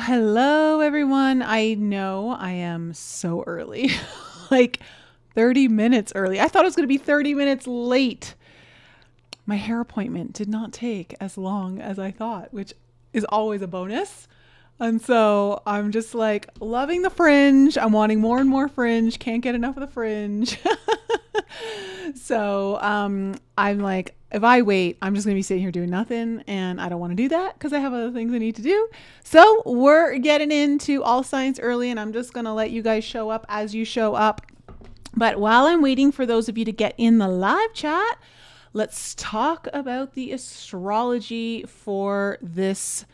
Hello everyone. I know I am so early, like 30 minutes early. I thought it was going to be 30 minutes late. My hair appointment did not take as long as I thought, which is always a bonus. And so I'm just like loving the fringe. I'm wanting more and more fringe. Can't get enough of the fringe. So I'm like, if I wait, I'm just going to be sitting here doing nothing. And I don't want to do that because I have other things I need to do. So we're getting into all signs early, and I'm just going to let you guys show up as you show up. But while I'm waiting for those of you to get in the live chat, let's talk about the astrology for this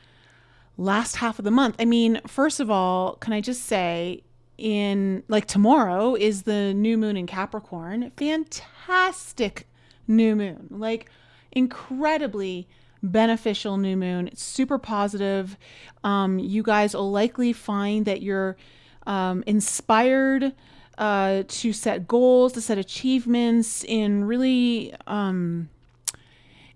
last half of the month. I mean, first of all, can I just say, in like tomorrow is the new moon in Capricorn. Fantastic new moon, like incredibly beneficial new moon. It's super positive. You guys will likely find that you're inspired to set goals, to set achievements in really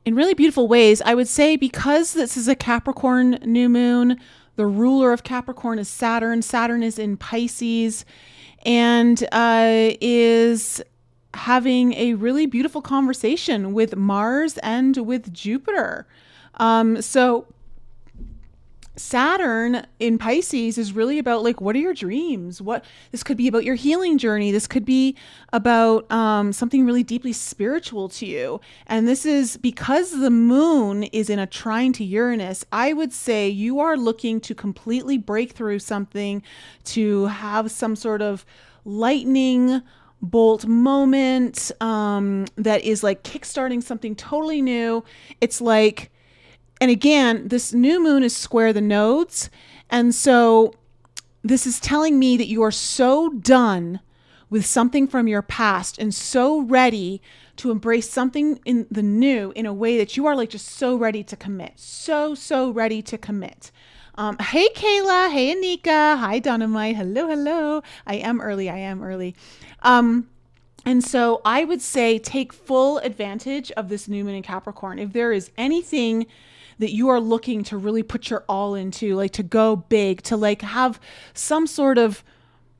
beautiful ways. I would say because this is a Capricorn new moon, the ruler of Capricorn is Saturn. Saturn is in Pisces and is having a really beautiful conversation with Mars and with Jupiter. So Saturn in Pisces is really about like, what are your dreams? This could be about your healing journey. This could be about something really deeply spiritual to you. And this is because the moon is in a trine to Uranus. I would say you are looking to completely break through something, to have some sort of lightning bolt moment that is like kickstarting something totally new. It's like, and again, this new moon is square the nodes. And so this is telling me that you are so done with something from your past and so ready to embrace something in the new in a way that you are like just so ready to commit. So ready to commit. Hey, Kayla. Hey, Anika. Hi, Dynamite. Hello. I am early. And so I would say take full advantage of this new moon in Capricorn. If there is anything that you are looking to really put your all into, like to go big, to like have some sort of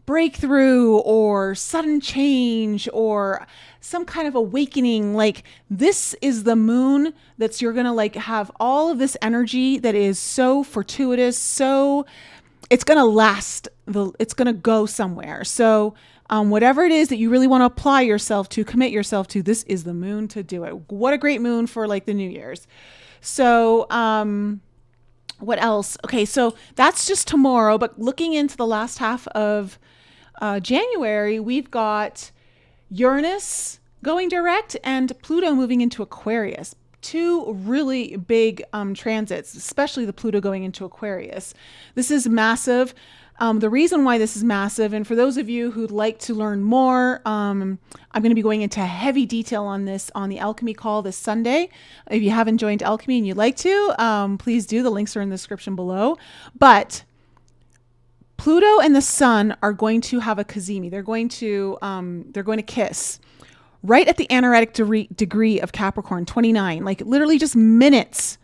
breakthrough or sudden change or some kind of awakening, like this is the moon that's you're going to like have all of this energy that is so fortuitous. So it's going to last, it's going to go somewhere. So whatever it is that you really want to apply yourself to, commit yourself to, this is the moon to do it. What a great moon for like the New Year's. So, what else? Okay, so that's just tomorrow, but looking into the last half of January, we've got Uranus going direct and Pluto moving into Aquarius. Two really big transits, especially the Pluto going into Aquarius. This is massive. The reason why this is massive, and for those of you who'd like to learn more, I'm going to be going into heavy detail on this on the Alchemy call this Sunday. If you haven't joined Alchemy and you'd like to, please do. The links are in the description below. But Pluto and the Sun are going to have a cazimi. They're going to kiss right at the anaretic degree of Capricorn, 29, like literally just minutes,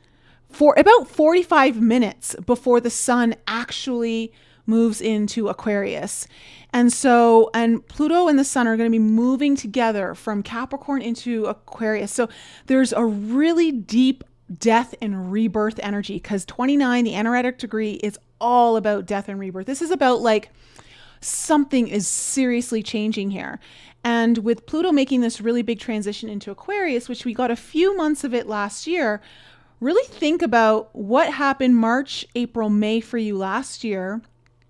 for about 45 minutes before the Sun actually moves into Aquarius. And so, and Pluto and the Sun are going to be moving together from Capricorn into Aquarius. So there's a really deep death and rebirth energy because 29, the anaretic degree, is all about death and rebirth. This is about like something is seriously changing here. And with Pluto making this really big transition into Aquarius, which we got a few months of it last year, really think about what happened March, April, May for you last year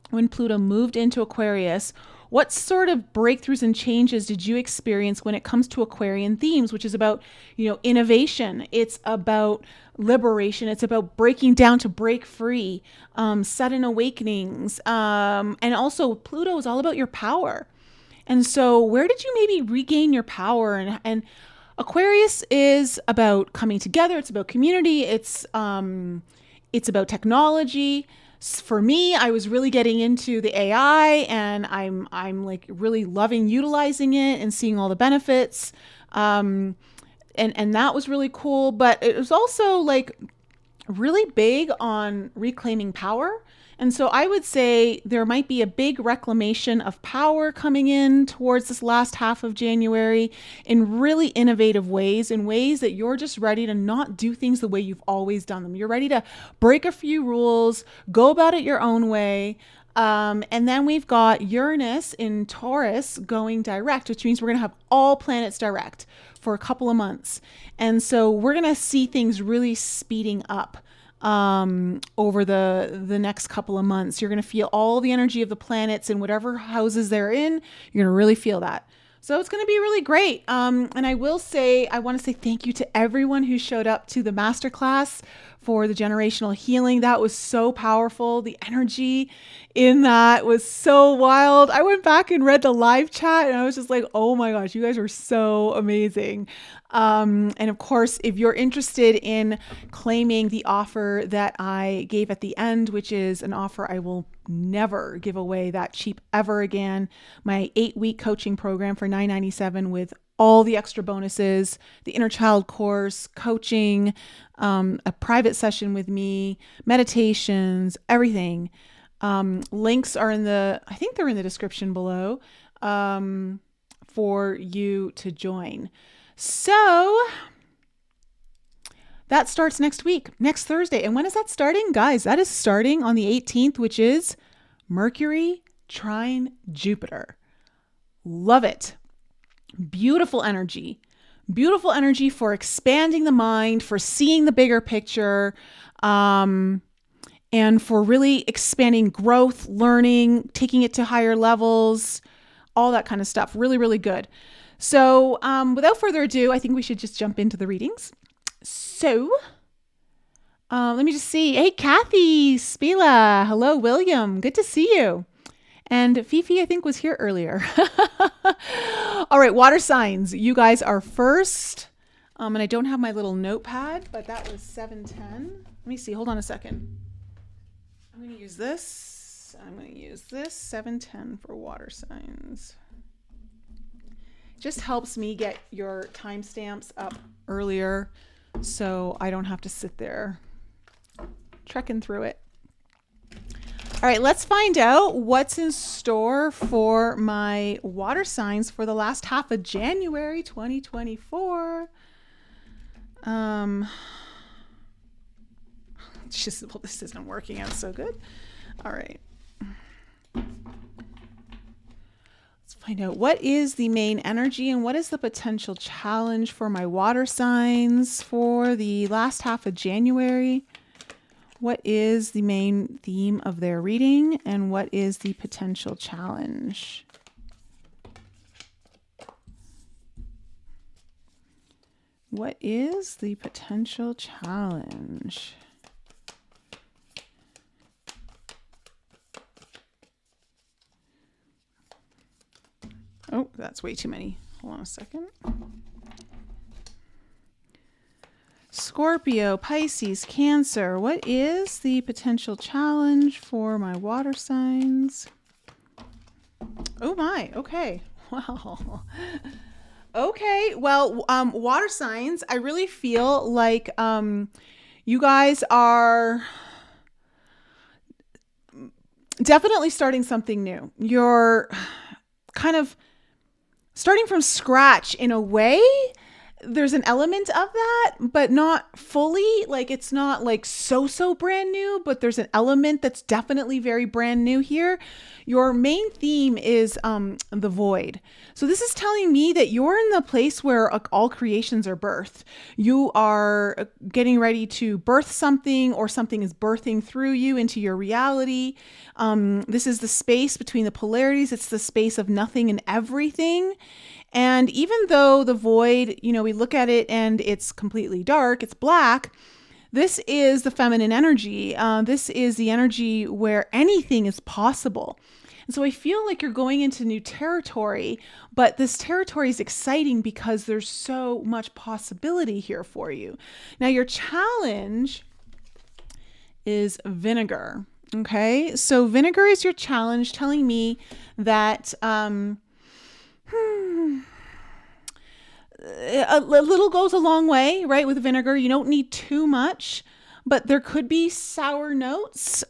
when Pluto moved into Aquarius. What sort of breakthroughs and changes did you experience when it comes to Aquarian themes, which is about, innovation. It's about liberation. It's about breaking down to break free, sudden awakenings. And also Pluto is all about your power. And so where did you maybe regain your power? And Aquarius is about coming together. It's about community. It's about technology. For me, I was really getting into the AI, and I'm like really loving utilizing it and seeing all the benefits. And that was really cool. But it was also like really big on reclaiming power. And so I would say there might be a big reclamation of power coming in towards this last half of January in really innovative ways, in ways that you're just ready to not do things the way you've always done them. You're ready to break a few rules, go about it your own way. And then we've got Uranus in Taurus going direct, which means we're going to have all planets direct for a couple of months. And so we're going to see things really speeding up over the next couple of months. You're going to feel all the energy of the planets in whatever houses they're in. You're going to really feel that. So it's going to be really great. And I want to say thank you to everyone who showed up to the masterclass for the generational healing. That was so powerful. The energy in that was so wild. I went back and read the live chat and I was just like, oh my gosh, you guys were so amazing. And of course, if you're interested in claiming the offer that I gave at the end, which is an offer I will never give away that cheap ever again, my 8-week coaching program for $9.97 with all the extra bonuses, the inner child course, coaching, a private session with me, meditations, everything. Links are I think they're in the description below, for you to join. So that starts next week, next Thursday. And when is that starting? Guys, that is starting on the 18th, which is Mercury trine Jupiter. Love it. Beautiful energy for expanding the mind, for seeing the bigger picture, and for really expanding growth, learning, taking it to higher levels, all that kind of stuff. Really, really good. So without further ado, I think we should just jump into the readings. So let me just see. Hey, Kathy, Spila. Hello, William. Good to see you. And Fifi, I think, was here earlier. All right, water signs. You guys are first. And I don't have my little notepad, but that was 7:10. Let me see. Hold on a second. I'm going to use this. 7:10 for water signs. Just helps me get your timestamps up earlier so I don't have to sit there trekking through it. All right, let's find out what's in store for my water signs for the last half of January 2024. This isn't working out so good. All right. Let's find out what is the main energy and what is the potential challenge for my water signs for the last half of January. What is the main theme of their reading and what is the potential challenge? What is the potential challenge? Oh, that's way too many. Hold on a second. Scorpio, Pisces, Cancer. What is the potential challenge for my water signs? Oh my, okay. Wow. Okay, well, water signs, I really feel like you guys are definitely starting something new. You're kind of starting from scratch in a way. There's an element of that, but not fully. Like, it's not like so brand new, but there's an element that's definitely very brand new here. Your main theme is the void. So this is telling me that you're in the place where all creations are birthed. You are getting ready to birth something, or something is birthing through you into your reality. This is the space between the polarities. It's the space of nothing and everything. And even though the void, we look at it and it's completely dark, it's black, this is the feminine energy. This is the energy where anything is possible. And so I feel like you're going into new territory, but this territory is exciting because there's so much possibility here for you. Now, your challenge is vinegar. Okay, so vinegar is your challenge, telling me that a little goes a long way, right? With vinegar, you don't need too much, but there could be sour notes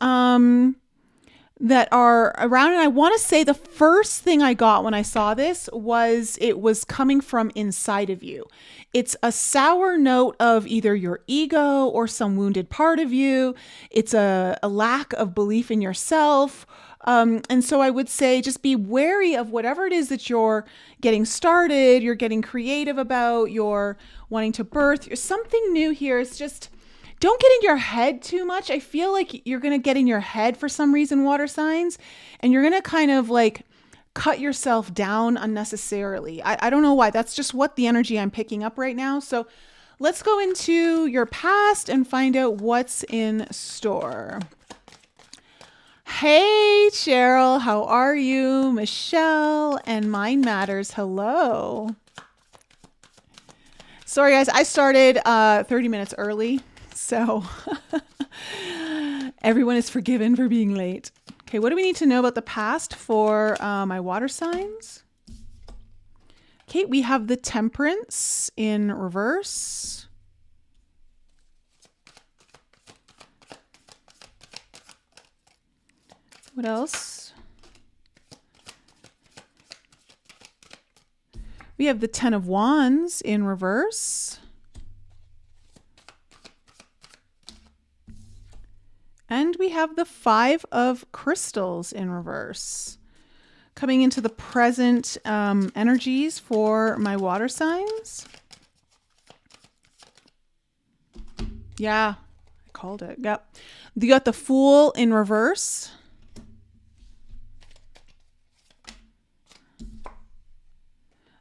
that are around. And I want to say the first thing I got when I saw this was it was coming from inside of you. It's a sour note of either your ego or some wounded part of you. It's a lack of belief in yourself. And so I would say just be wary of whatever it is that you're getting started, you're getting creative about, you're wanting to birth. Something new here is just don't get in your head too much. I feel like you're going to get in your head for some reason, water signs, and you're going to kind of like cut yourself down unnecessarily. I don't know why. That's just what the energy I'm picking up right now. So let's go into your past and find out what's in store. Hey, Cheryl, how are you? Michelle and Mind Matters, hello. Sorry, guys, I started 30 minutes early. So everyone is forgiven for being late. Okay, what do we need to know about the past for my water signs? Okay, we have the Temperance in reverse. What else? We have the Ten of Wands in reverse. And we have the Five of Crystals in reverse. Coming into the present energies for my water signs. Yeah, I called it. Yep. You got the Fool in reverse.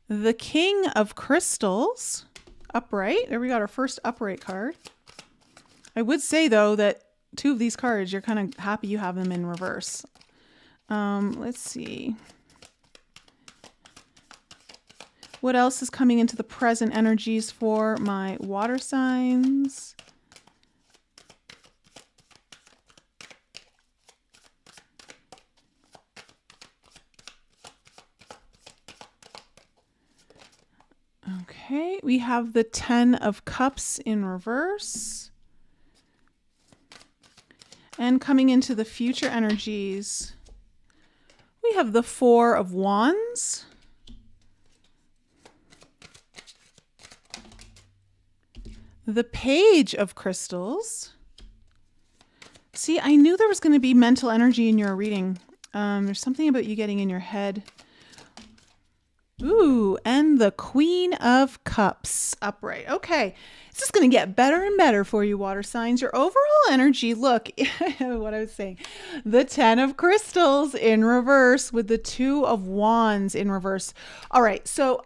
The King of Crystals upright. There we got our first upright card. I would say, though, that two of these cards, you're kind of happy you have them in reverse. Let's see. What else is coming into the present energies for my water signs? Okay, we have the Ten of Cups in reverse. And coming into the future energies, we have the Four of Wands. The Page of Crystals. See, I knew there was going to be mental energy in your reading. There's something about you getting in your head. Ooh, and the Queen of Cups upright. Okay, it's just going to get better and better for you, water signs. Your overall energy, look, what I was saying, the Ten of Crystals in reverse with the Two of Wands in reverse. All right, so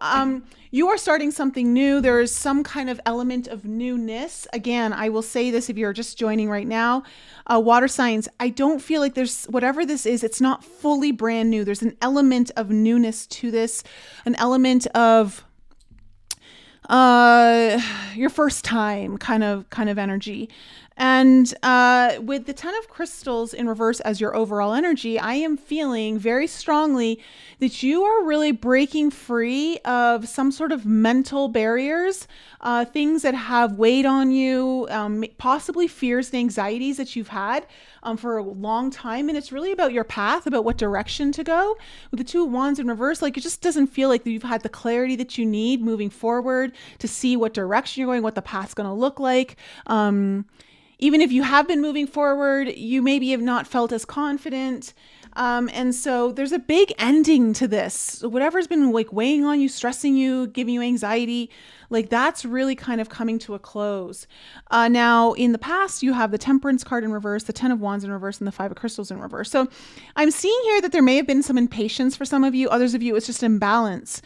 you are starting something new. There is some kind of element of newness. Again, I will say this if you're just joining right now, water signs, I don't feel like there's, whatever this is, it's not fully brand new. There's an element of newness to this, an element of your first time kind of energy. And with the Ten of Crystals in reverse as your overall energy, I am feeling very strongly that you are really breaking free of some sort of mental barriers, things that have weighed on you, possibly fears and anxieties that you've had for a long time. And it's really about your path, about what direction to go. With the Two of Wands in reverse, like it just doesn't feel like you've had the clarity that you need moving forward to see what direction you're going, what the path's going to look like. Even if you have been moving forward, you maybe have not felt as confident. And so there's a big ending to this. Whatever's been like weighing on you, stressing you, giving you anxiety, like that's really kind of coming to a close. Now, in the past, you have the Temperance card in reverse, the Ten of Wands in reverse, and the Five of Crystals in reverse. So I'm seeing here that there may have been some impatience for some of you. Others of you, it's just imbalance.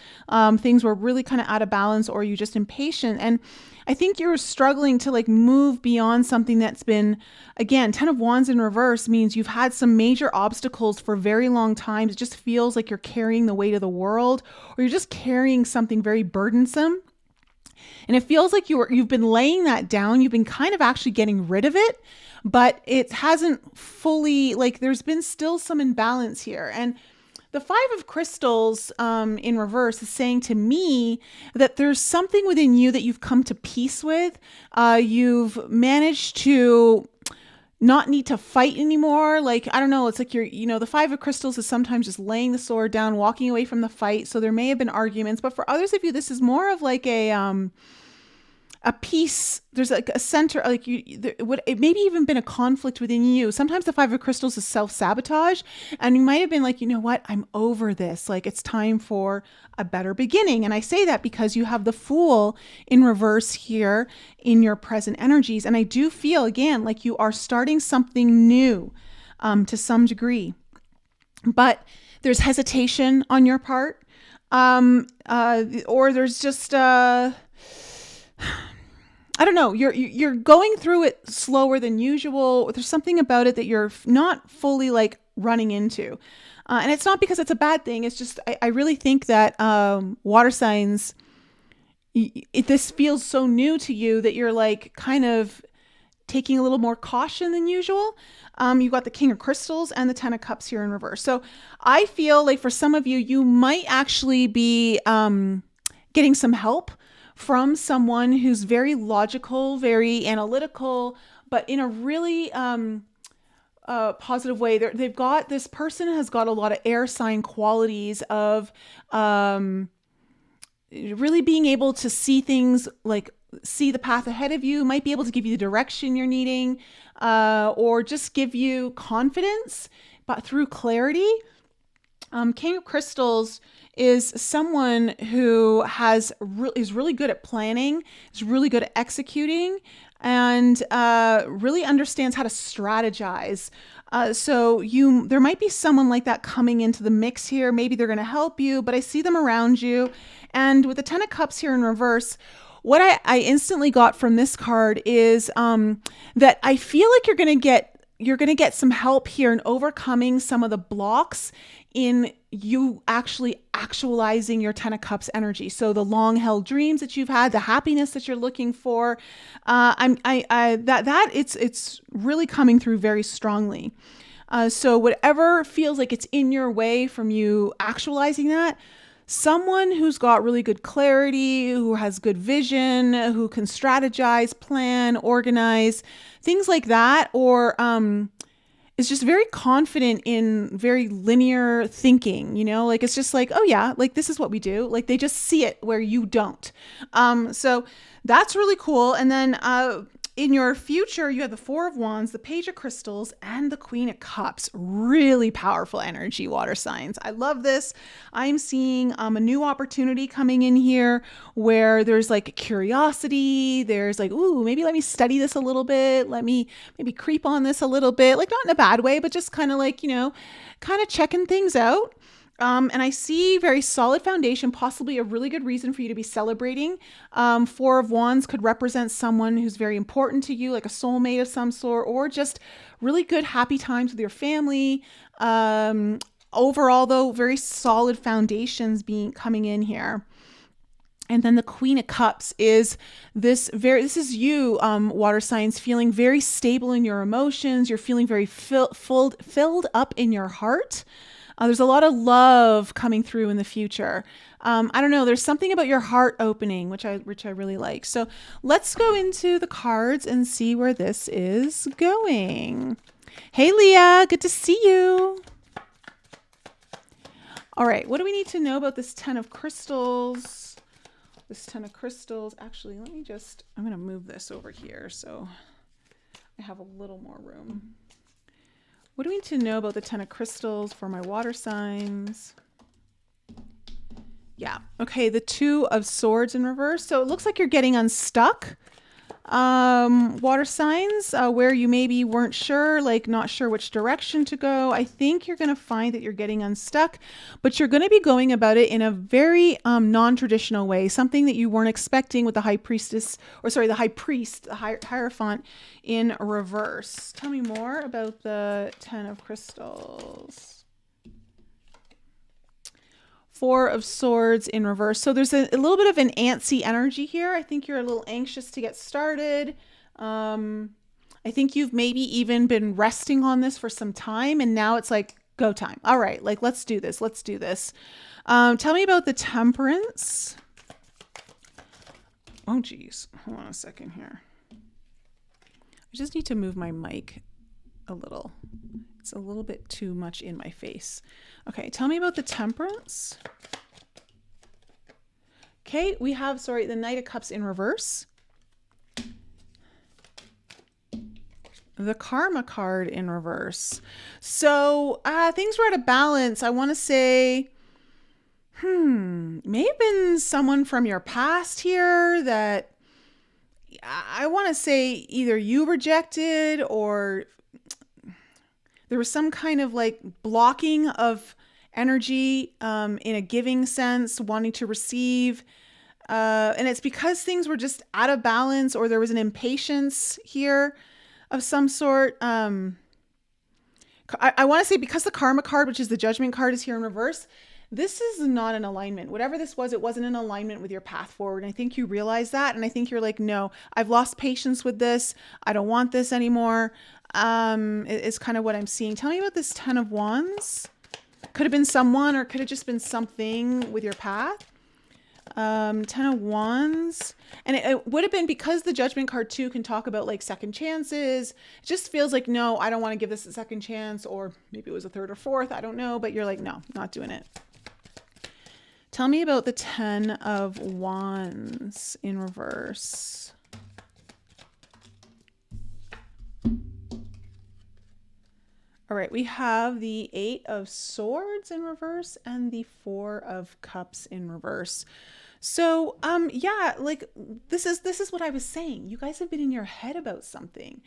Things were really kind of out of balance, or you just impatient. And I think you're struggling to like move beyond something that's been, again, Ten of Wands in reverse means you've had some major obstacles for a very long time. It just feels like you're carrying the weight of the world, or you're just carrying something very burdensome. And it feels like you've been laying that down. You've been kind of actually getting rid of it, but it hasn't fully, like there's been still some imbalance here. And The Five of Crystals in reverse is saying to me that there's something within you that you've come to peace with. You've managed to not need to fight anymore. Like, I don't know, it's like the Five of Crystals is sometimes just laying the sword down, walking away from the fight. So there may have been arguments, but for others of you, this is more of like a peace. There's like a center, like it maybe even been a conflict within you. Sometimes the Five of Crystals is self-sabotage, and you might have been like, you know what, I'm over this. Like, it's time for a better beginning. And I say that because you have the Fool in reverse here in your present energies. And I do feel, again, like you are starting something new to some degree, but there's hesitation on your part, or there's just I don't know, you're going through it slower than usual. There's something about it that you're not fully like running into. And it's not because it's a bad thing. It's just, I really think that water signs, this feels so new to you that you're like kind of taking a little more caution than usual. You've got the King of Crystals and the Ten of Cups here in reverse. So I feel like for some of you, you might actually be getting some help from someone who's very logical, very analytical, but in a really positive way. This person has got a lot of air sign qualities of really being able to see things, like see the path ahead of you, might be able to give you the direction you're needing, or just give you confidence, but through clarity. King of Crystals is someone who is really good at planning, is really good at executing, and really understands how to strategize. So there might be someone like that coming into the mix here. Maybe they're going to help you, but I see them around you. And with the Ten of Cups here in reverse, what I instantly got from this card is that I feel like you're going to get some help here in overcoming some of the blocks in you actually actualizing your Ten of Cups energy. So the long held dreams that you've had, the happiness that you're looking for, it's really coming through very strongly. So whatever feels like it's in your way from you actualizing that, someone who's got really good clarity, who has good vision, who can strategize, plan, organize, things like that, or is just very confident in very linear thinking, like it's just like, oh yeah, like this is what we do. Like they just see it where you don't. So that's really cool. And then in your future, you have the Four of Wands, the Page of Crystals, and the Queen of Cups. Really powerful energy, water signs. I love this. I'm seeing a new opportunity coming in here where there's like curiosity. There's like, ooh, maybe let me study this a little bit. Let me maybe creep on this a little bit. Like not in a bad way, but just kind of like, kind of checking things out. And I see very solid foundation, possibly a really good reason for you to be celebrating. Four of Wands could represent someone who's very important to you, like a soulmate of some sort, or just really good, happy times with your family. Overall, though, very solid foundations coming in here. And then the Queen of Cups is this is you, water signs, feeling very stable in your emotions. You're feeling very filled up in your heart. There's a lot of love coming through in the future. I don't know. There's something about your heart opening, which I really like. So let's go into the cards and see where this is going. Hey, Leah, good to see you. All right. What do we need to know about this Ten of Crystals? This Ten of Crystals. Actually, I'm going to move this over here so I have a little more room. What do we need to know about the Ten of Crystals for my water signs? Yeah. Okay. The Two of Swords in reverse. So it looks like you're getting unstuck. Water signs, where you maybe weren't sure, like not sure which direction to go. I think you're going to find that you're getting unstuck, but you're going to be going about it in a very non-traditional way, something that you weren't expecting with the High Priestess, the High Priest, the Hierophant in reverse. Tell me more about the Ten of Crystals. Four of Swords in reverse. So there's a little bit of an antsy energy here. I think you're a little anxious to get started. I think you've maybe even been resting on this for some time, and now it's like Go time. All right, like let's do this. Let's do this. Tell me about the Temperance. Oh, geez. Hold on a second here. I just need to move my mic a little. It's a little bit too much in my face. Okay, tell me about the Temperance. Okay, we have, sorry, the Knight of Cups in reverse. The Karma card in reverse. So things were out of balance. I want to say, may have been someone from your past here that I want to say either you rejected or there was some kind of like blocking of energy in a giving sense, wanting to receive. And it's because things were just out of balance or there was an impatience here of some sort. I want to say because the Karma card, which is the Judgment card, is here in reverse, this is not an alignment. Whatever this was, it wasn't in alignment with your path forward. And I think you realize that. And I think you're like, no, I've lost patience with this. I don't want this anymore. It's kind of what I'm seeing. Tell me about this Ten of Wands. Could have been someone or could have just been something with your path. Ten of Wands. And it would have been because the Judgment card too can talk about like second chances. It just feels like, no, I don't want to give this a second chance, or maybe it was a third or fourth. I don't know, but you're like, no, not doing it. Tell me about the Ten of Wands in reverse. All right, we have the Eight of Swords in reverse and the Four of Cups in reverse. So, yeah, like this is what I was saying. You guys have been in your head about something.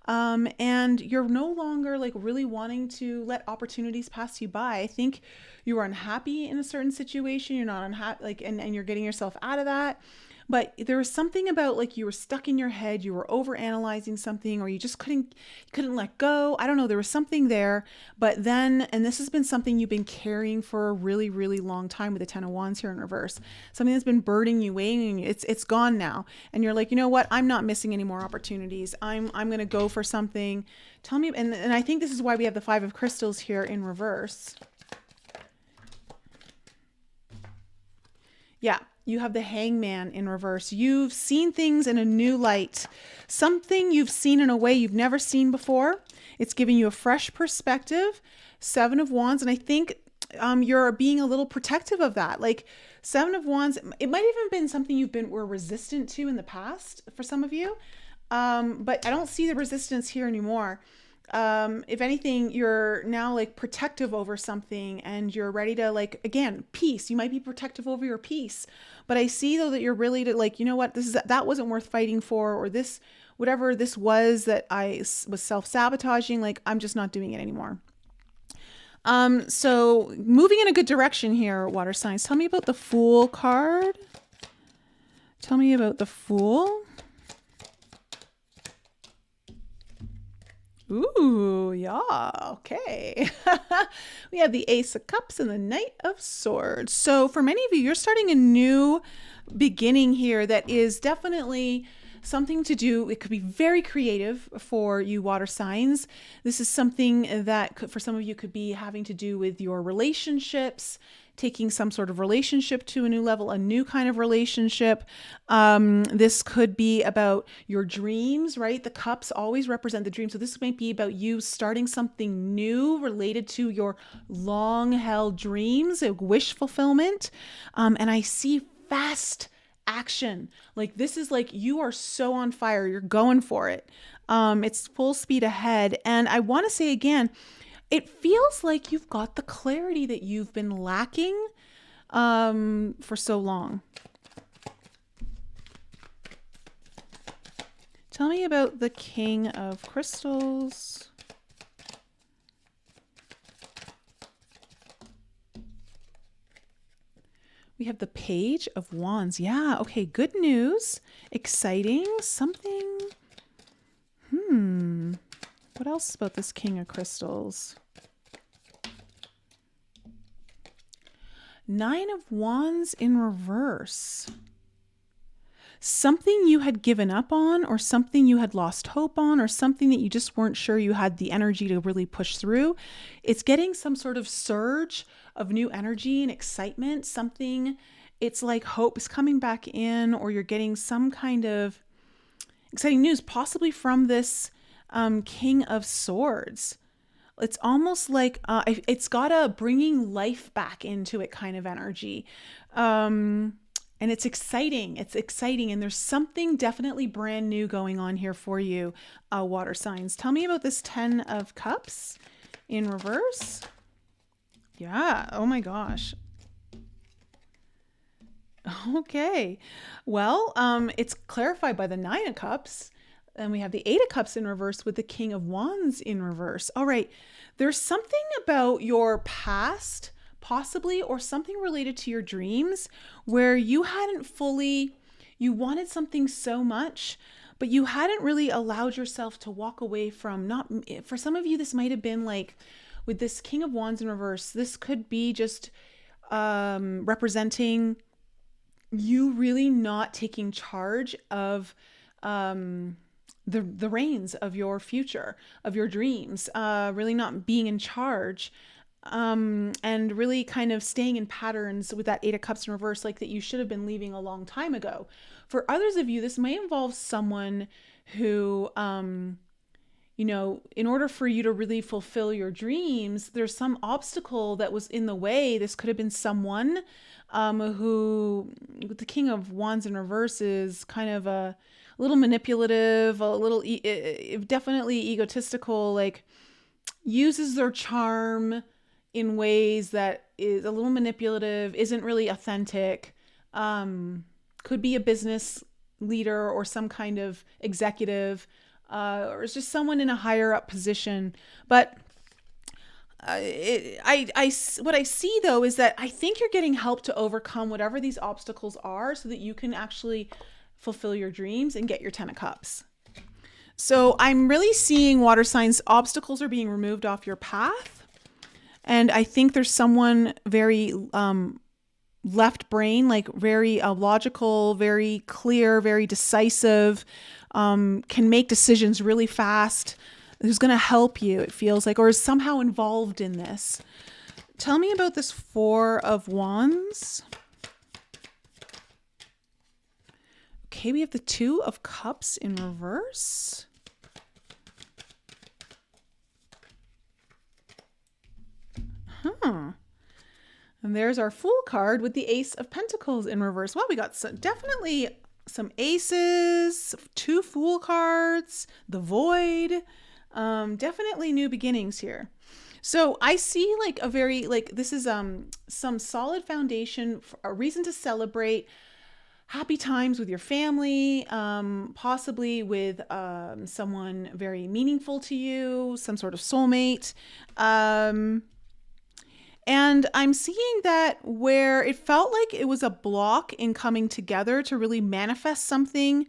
And you're no longer like really wanting to let opportunities pass you by. I think you were unhappy in a certain situation. You're not unhappy, like, and you're getting yourself out of that. But there was something about like you were stuck in your head, you were over analyzing something, or you just couldn't let go. I don't know. There was something there. But then, and this has been something you've been carrying for a really, really long time with the Ten of Wands here in reverse. Something that's been burning you, weighing you. It's gone now. And you're like, you know what? I'm not missing any more opportunities. I'm going to go for something. Tell me. And I think this is why we have the Five of Crystals here in reverse. Yeah. You have the Hangman in reverse. You've seen things in a new light. Something you've seen in a way you've never seen before. It's giving you a fresh perspective. Seven of Wands. And I think you're being a little protective of that. Like Seven of Wands, it might even been something were resistant to in the past for some of you. But I don't see the resistance here anymore. If anything, you're now like protective over something and you're ready to like, again, peace. You might be protective over your peace, but I see though that you're really to like, you know what, that wasn't worth fighting for, or this, whatever this was that I was self-sabotaging, like I'm just not doing it anymore. So moving in a good direction here, water signs. Tell me about the Fool card. Tell me about the Fool. Ooh, yeah, okay. We have the Ace of Cups and the Knight of Swords. So for many of you, you're starting a new beginning here that is definitely something to do. It could be very creative for you water signs. This is something that for some of you could be having to do with your relationships, taking some sort of relationship to a new level, a new kind of relationship. This could be about your dreams, right? The cups always represent the dream. So this might be about you starting something new related to your long-held dreams, a wish fulfillment. And I see fast action. Like this is like you are so on fire. You're going for it. It's full speed ahead. And I want to say again, it feels like you've got the clarity that you've been lacking for so long. Tell me about the King of Crystals. We have the Page of Wands. Yeah, okay, good news. Exciting. Something. What else about this King of Crystals? Nine of Wands in reverse. something you had given up on, or something you had lost hope on, or something that you just weren't sure you had the energy to really push through. It's getting some sort of surge of new energy and excitement. It's like hope is coming back in, or you're getting some kind of exciting news, possibly from this King of Swords. It's almost like it's got a bringing life back into it kind of energy. And it's exciting. It's exciting. And there's something definitely brand new going on here for you, water signs. Tell me about this 10 of Cups in reverse. Yeah. Oh my gosh. Okay. Well, it's clarified by the 9 of Cups. And we have the 8 of Cups in reverse with the King of Wands in reverse. All right. There's something about your past, possibly, or something related to your dreams where you wanted something so much, but you hadn't really allowed yourself to walk away from, for some of you, this might have been like with this King of Wands in reverse, this could be just representing you really not taking charge of the reins of your future, of your dreams, really not being in charge, and really kind of staying in patterns with that 8 of Cups in reverse, like that you should have been leaving a long time ago. For others of you, this may involve someone who, in order for you to really fulfill your dreams, there's some obstacle that was in the way. This could have been someone who, with the King of Wands in reverse, is kind of a little manipulative, a little definitely egotistical, like uses their charm in ways that is a little manipulative, isn't really authentic, could be a business leader or some kind of executive, or it's just someone in a higher up position. But what I see though is that I think you're getting help to overcome whatever these obstacles are so that you can actually fulfill your dreams and get your 10 of Cups. So I'm really seeing, water signs, obstacles are being removed off your path. And I think there's someone very left brain, like very logical, very clear, very decisive, can make decisions really fast, who's going to help you, it feels like, or is somehow involved in this. Tell me about this 4 of Wands. Okay, we have the 2 of Cups in reverse. And there's our Fool card with the Ace of Pentacles in reverse. Well, we got definitely some aces, 2 Fool cards, the Void, definitely new beginnings here. So I see like a very, like, this is some solid foundation, a reason to celebrate, happy times with your family, possibly with someone very meaningful to you, some sort of soulmate. And I'm seeing that where it felt like it was a block in coming together to really manifest something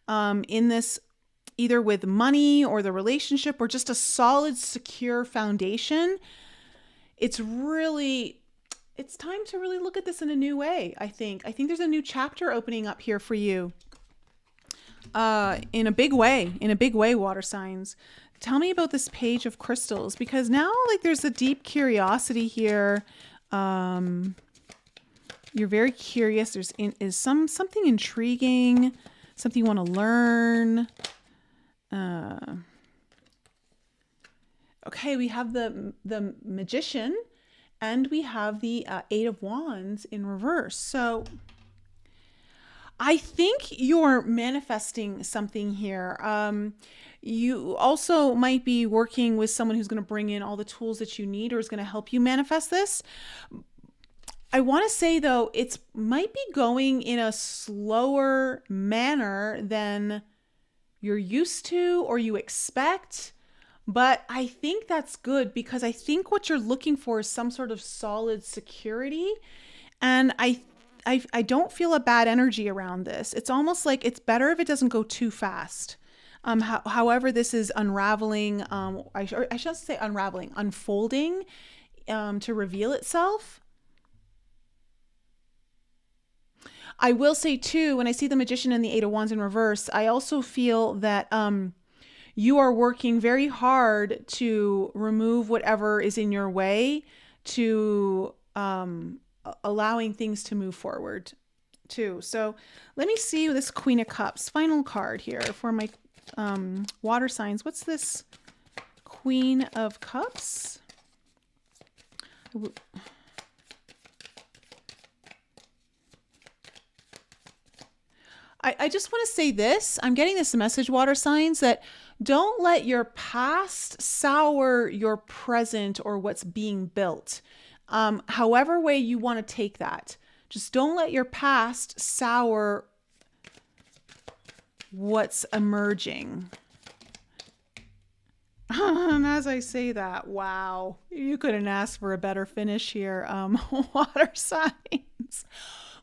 in this, either with money or the relationship or just a solid, secure foundation. It's time to really look at this in a new way, I think. I think there's a new chapter opening up here for you in a big way, water signs. Tell me about this Page of Crystals, because now, like, there's a deep curiosity here. You're very curious. Is something intriguing, something you want to learn. Okay, we have the Magician, and we have the 8 of Wands in reverse. So I think you're manifesting something here. You also might be working with someone who's going to bring in all the tools that you need or is going to help you manifest this. I want to say, though, it might be going in a slower manner than you're used to or you expect. But I think that's good, because I think what you're looking for is some sort of solid security. And I don't feel a bad energy around this. It's almost like it's better if it doesn't go too fast. However, this is unraveling, I should say unraveling, unfolding to reveal itself. I will say too, when I see the Magician and the Eight of Wands in reverse, I also feel that you are working very hard to remove whatever is in your way, to allowing things to move forward too. So let me see this Queen of Cups, final card here for my water signs. What's this Queen of Cups? I just want to say this. I'm getting this message, water signs, that don't let your past sour your present or what's being built. However way you want to take that. Just don't let your past sour what's emerging. And as I say that, wow, you couldn't ask for a better finish here, water signs.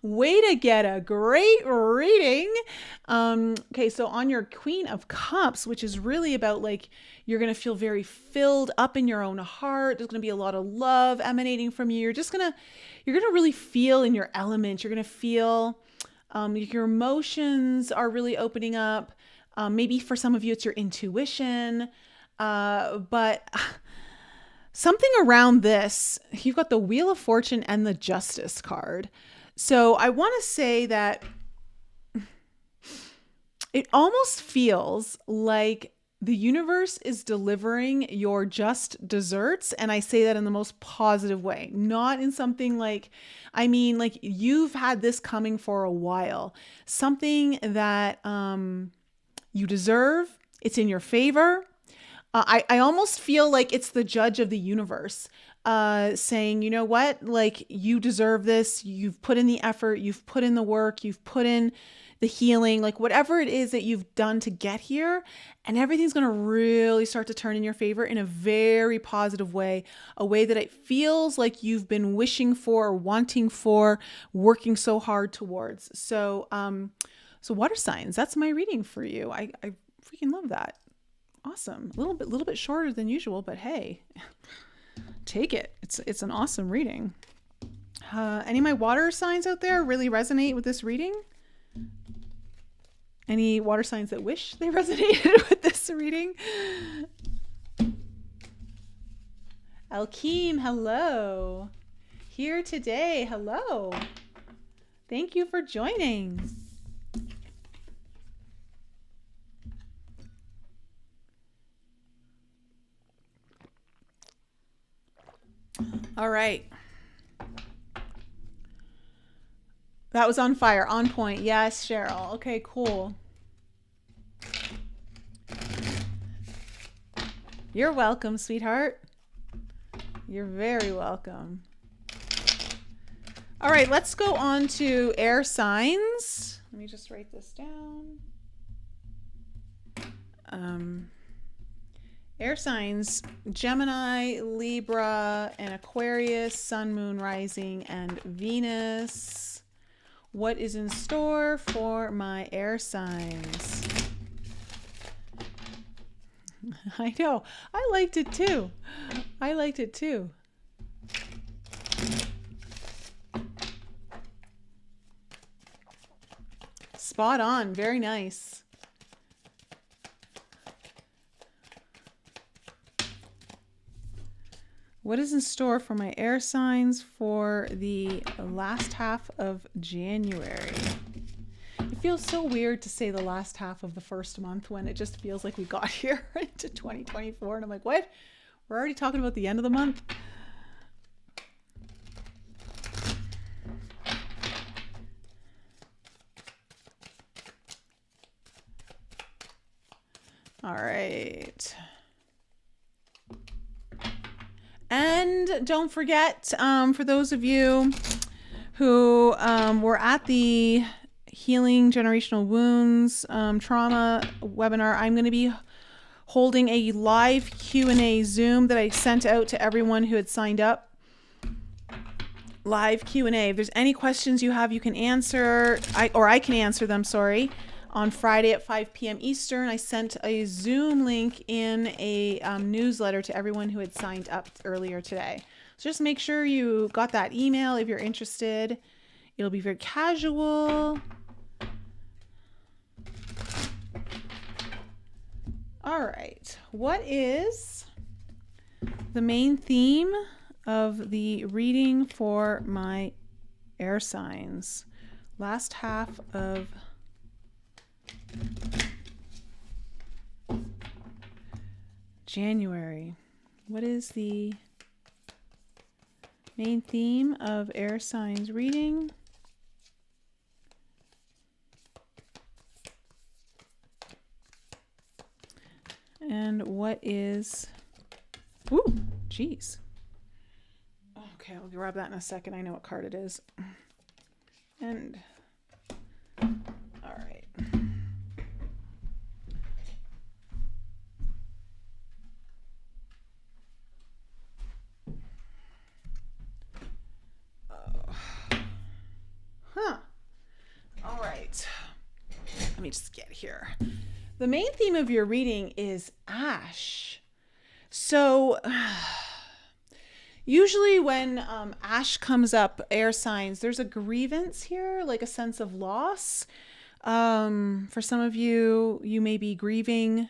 Way to get a great reading. Okay, so on your Queen of Cups, which is really about like, you're going to feel very filled up in your own heart. There's going to be a lot of love emanating from you. You're going to really feel in your element. You're going to feel your emotions are really opening up. Maybe for some of you, it's your intuition. But something around this, you've got the Wheel of Fortune and the Justice card. So I want to say that it almost feels like the universe is delivering your just desserts. And I say that in the most positive way, not in something like, I mean, like you've had this coming for a while, something that you deserve. It's in your favor. I almost feel like it's the judge of the universe saying, you know what, like you deserve this. You've put in the effort, you've put in the work, you've put in the healing, like whatever it is that you've done to get here, and everything's going to really start to turn in your favor in a very positive way, a way that it feels like you've been wishing for, wanting for, working so hard towards. So, so water signs, that's my reading for you. I freaking love that. Awesome. A little bit shorter than usual, but hey, take it. It's an awesome reading. Any of my water signs out there really resonate with this reading? Any water signs that wish they resonated with this reading? Alkeem, hello. Here today, hello. Thank you for joining. All right. That was on fire, on point. Yes, Cheryl. Okay, cool. You're welcome, sweetheart. You're very welcome. All right, let's go on to air signs. Let me just write this down. Air signs, Gemini, Libra, and Aquarius, Sun, Moon, Rising, and Venus. What is in store for my air signs? I know. I liked it too. I liked it too. Spot on. Very nice. What is in store for my air signs for the last half of January? It feels so weird to say the last half of the first month when it just feels like we got here into 2024. And I'm like, what? We're already talking about the end of the month? All right. And don't forget, for those of you who were at the Healing Generational Wounds Trauma webinar, I'm going to be holding a live Q&A Zoom that I sent out to everyone who had signed up. Live Q&A. If there's any questions you have, you can answer, I can answer them, sorry. On Friday at 5 p.m. Eastern, I sent a Zoom link in a newsletter to everyone who had signed up earlier today. So just make sure you got that email if you're interested It'll be very casual. All right. What is the main theme of the reading for my air signs? Last half of January. What is the main theme of air signs reading? And what is, ooh, geez. Okay, I'll grab that in a second. I know what card it is. And, all right. All right. Let me just get here. The main theme of your reading is ash. So usually when ash comes up, air signs, there's a grievance here, like a sense of loss. For some of you, you may be grieving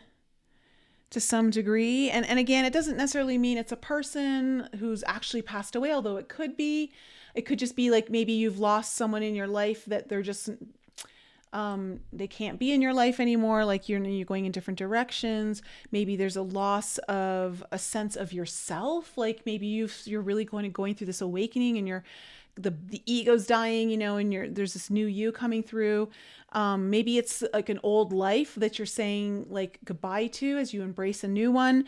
to some degree. And again, it doesn't necessarily mean it's a person who's actually passed away, although it could be. It could just be like maybe you've lost someone in your life that they're just they can't be in your life anymore. Like you're going in different directions. Maybe there's a loss of a sense of yourself. Like maybe you're really going through this awakening, and the ego's dying, and there's this new you coming through. Maybe it's like an old life that you're saying like goodbye to as you embrace a new one.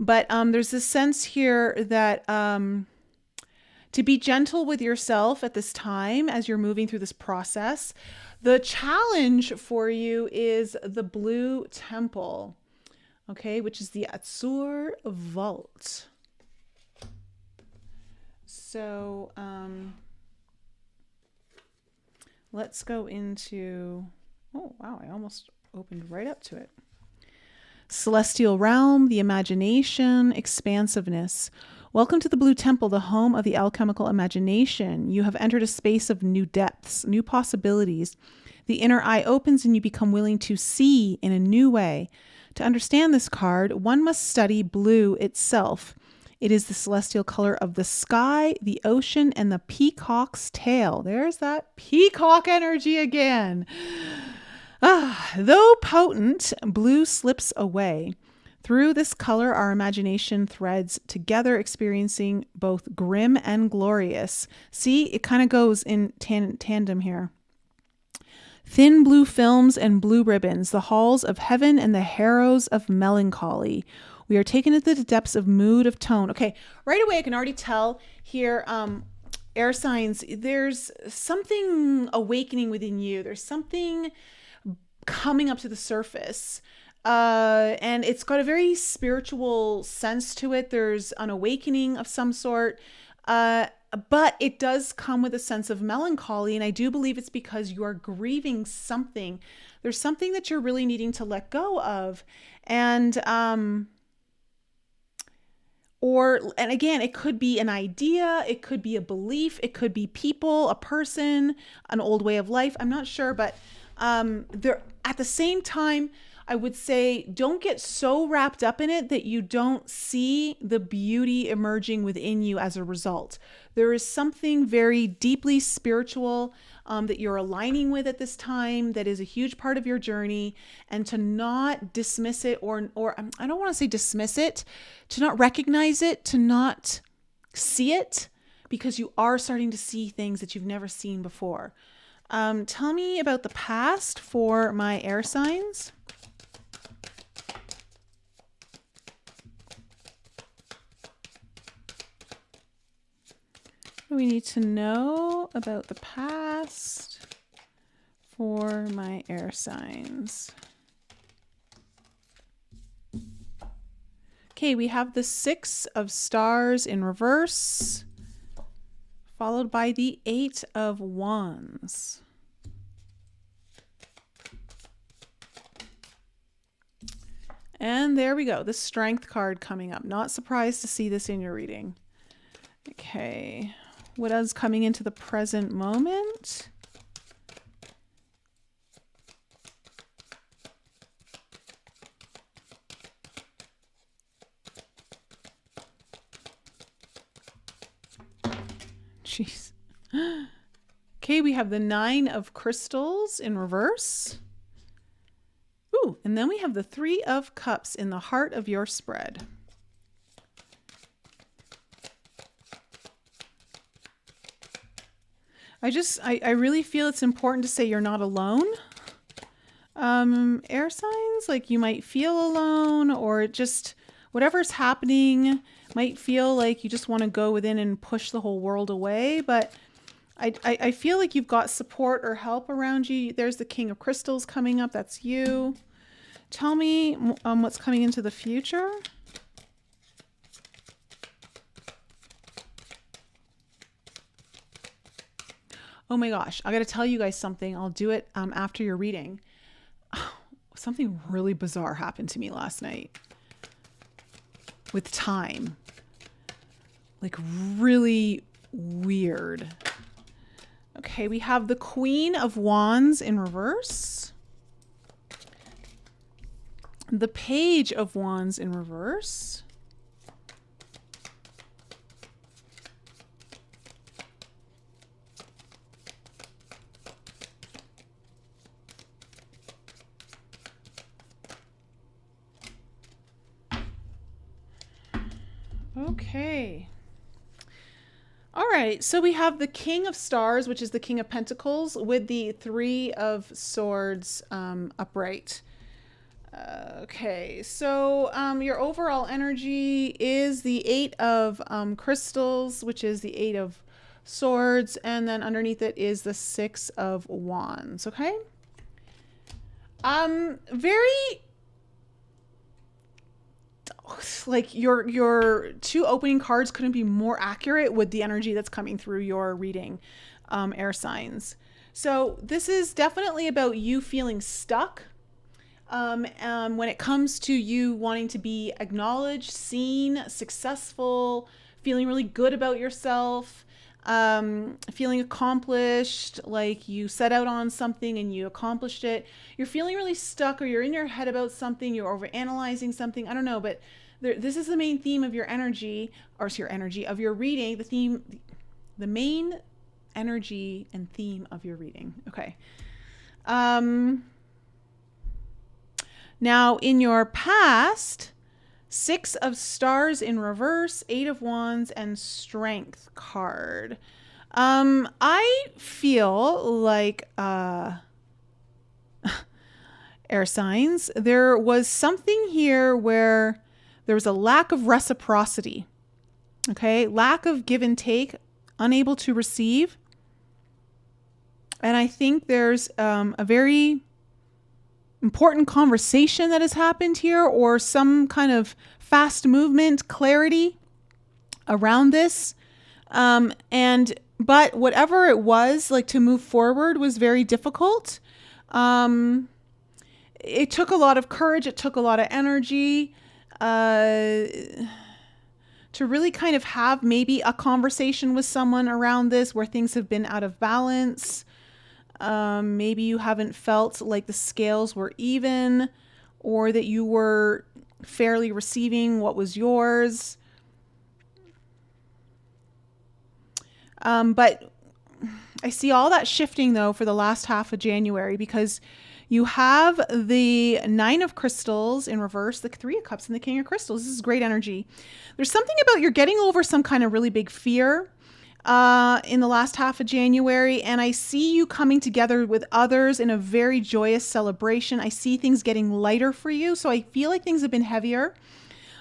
But there's this sense here that to be gentle with yourself at this time as you're moving through this process. The challenge for you is the blue temple, okay, which is the Azure vault. So let's go into, oh wow, I almost opened right up to it. Celestial realm, the imagination, expansiveness. Welcome to the Blue Temple, the home of the alchemical imagination. You have entered a space of new depths, new possibilities. The inner eye opens and you become willing to see in a new way. To understand this card, one must study blue itself. It is the celestial color of the sky, the ocean, and the peacock's tail. There's that peacock energy again. Though potent, blue slips away. Through this color, our imagination threads together, experiencing both grim and glorious. See, it kind of goes in tandem here. Thin blue films and blue ribbons, the halls of heaven and the harrows of melancholy. We are taken into the depths of mood, of tone. Okay, right away I can already tell here, air signs, there's something awakening within you. There's something coming up to the surface. And it's got a very spiritual sense to it. There's an awakening of some sort. But it does come with a sense of melancholy. And I do believe it's because you are grieving something. There's something that you're really needing to let go of. And again, it could be an idea, it could be a belief, it could be people, a person, an old way of life. I'm not sure, but there at the same time, I would say don't get so wrapped up in it that you don't see the beauty emerging within you as a result. There is something very deeply spiritual that you're aligning with at this time that is a huge part of your journey, and to not dismiss it or I don't want to say dismiss it, to not recognize it, to not see it, because you are starting to see things that you've never seen before. Tell me about the past for my air signs. We need to know about the past for my air signs. Okay, we have the 6 of stars in reverse, followed by the 8 of wands. And there we go, the strength card coming up. Not surprised to see this in your reading. Okay, what is coming into the present moment. Jeez. Okay, we have the 9 of crystals in reverse. Ooh, and then we have the 3 of cups in the heart of your spread. I really feel it's important to say you're not alone. Air signs, like you might feel alone, or just whatever's happening might feel like you just want to go within and push the whole world away. But I feel like you've got support or help around you. There's the King of Crystals coming up. That's you. Tell me what's coming into the future. Oh my gosh, I got to tell you guys something. I'll do it after your reading. Something really bizarre happened to me last night with time. Like really weird. Okay, we have the Queen of Wands in reverse. The Page of Wands in reverse. Okay. All right, so we have the King of Stars, which is the King of Pentacles, with the 3 of Swords upright. Okay, so your overall energy is the 8 of Crystals, which is the 8 of Swords, and then underneath it is the 6 of Wands, okay? Very... like your 2 opening cards couldn't be more accurate with the energy that's coming through your reading, air signs. So this is definitely about you feeling stuck when it comes to you wanting to be acknowledged, seen, successful, feeling really good about yourself, feeling accomplished, like you set out on something and you accomplished it. You're feeling really stuck, or you're in your head about something, you're overanalyzing something, I don't know, but this is the main theme of your energy, or your energy of your reading, the main energy and theme of your reading. Okay. Now in your past, 6 of Stars in reverse, 8 of Wands, and Strength card. I feel like air signs, there was something here where there was a lack of reciprocity. Okay, lack of give and take, unable to receive. And I think there's a very important conversation that has happened here, or some kind of fast movement, clarity around this. But whatever it was, like, to move forward was very difficult. It took a lot of courage. It took a lot of energy to really kind of have maybe a conversation with someone around this where things have been out of balance. Maybe you haven't felt like the scales were even, or that you were fairly receiving what was yours. But I see all that shifting though for the last half of January, because you have the 9 of Crystals in reverse, the 3 of Cups, and the King of Crystals. This is great energy. There's something about you're getting over some kind of really big fear in the last half of January, and I see you coming together with others in a very joyous celebration. I see things getting lighter for you, so I feel like things have been heavier,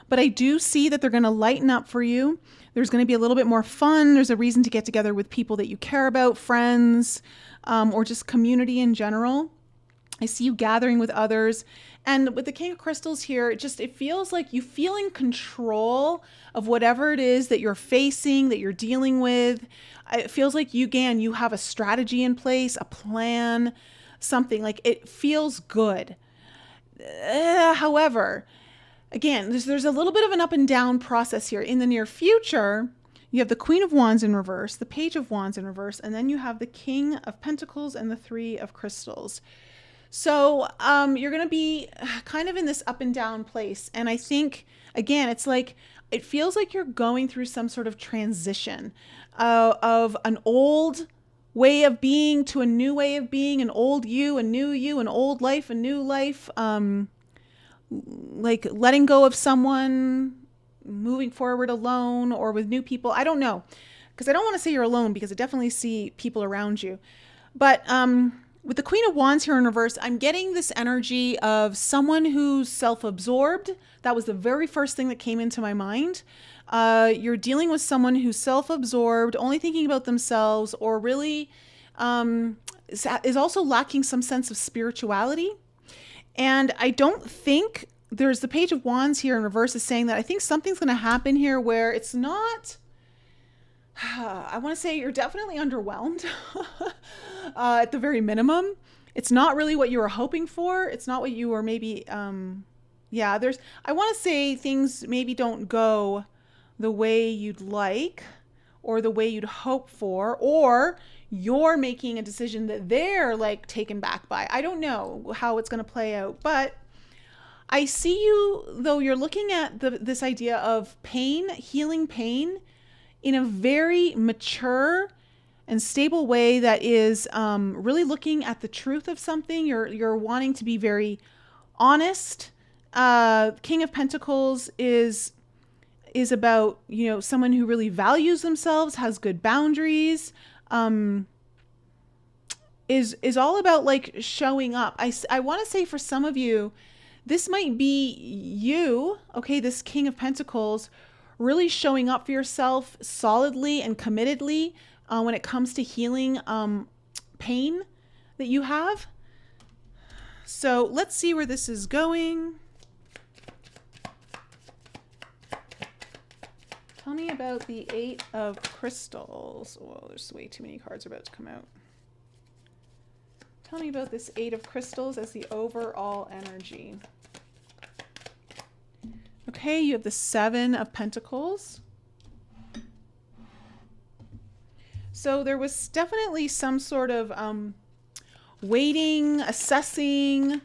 but I do see that they're going to lighten up for you. There's going to be a little bit more fun. There's a reason to get together with people that you care about, friends, or just community in general. I see you gathering with others. And with the King of Crystals here, it feels like you feel in control of whatever it is that you're facing, that you're dealing with. It feels like you have a strategy in place, a plan, something. Like, it feels good. However, again, there's a little bit of an up and down process here. In the near future, You have the Queen of Wands in reverse, the Page of Wands in reverse, and then you have the King of Pentacles and the Three of Crystals. So you're going to be kind of in this up and down place. And I think, again, it's like, it feels like you're going through some sort of transition of an old way of being to a new way of being, an old you, a new you, an old life, a new life, like letting go of someone, moving forward alone or with new people. I don't know, because I don't want to say you're alone, because I definitely see people around you. But with the Queen of Wands here in reverse, I'm getting this energy of someone who's self-absorbed. That was the very first thing that came into my mind. You're dealing with someone who's self-absorbed, only thinking about themselves, or really is also lacking some sense of spirituality. And I don't think there's the Page of Wands here in reverse is saying that I think something's going to happen here where it's not, I want to say you're definitely underwhelmed at the very minimum. It's not really what you were hoping for. It's not what you were maybe, yeah, I want to say things maybe don't go the way you'd like or the way you'd hope for, or you're making a decision that they're like taken back by. I don't know how it's going to play out, but I see you, though, you're looking at this idea of pain, healing pain in a very mature and stable way that is really looking at the truth of something. You're wanting to be very honest. King of Pentacles is about, you know, someone who really values themselves, has good boundaries, is all about like showing up. I want to say for some of you, this might be you, okay, this King of Pentacles, really showing up for yourself solidly and committedly when it comes to healing pain that you have. So let's see where this is going. Tell me about the Eight of Crystals. Oh, there's way too many cards about to come out. Tell me about this Eight of Crystals as the overall energy. Okay, you have the Seven of Pentacles. So there was definitely some sort of waiting, assessing,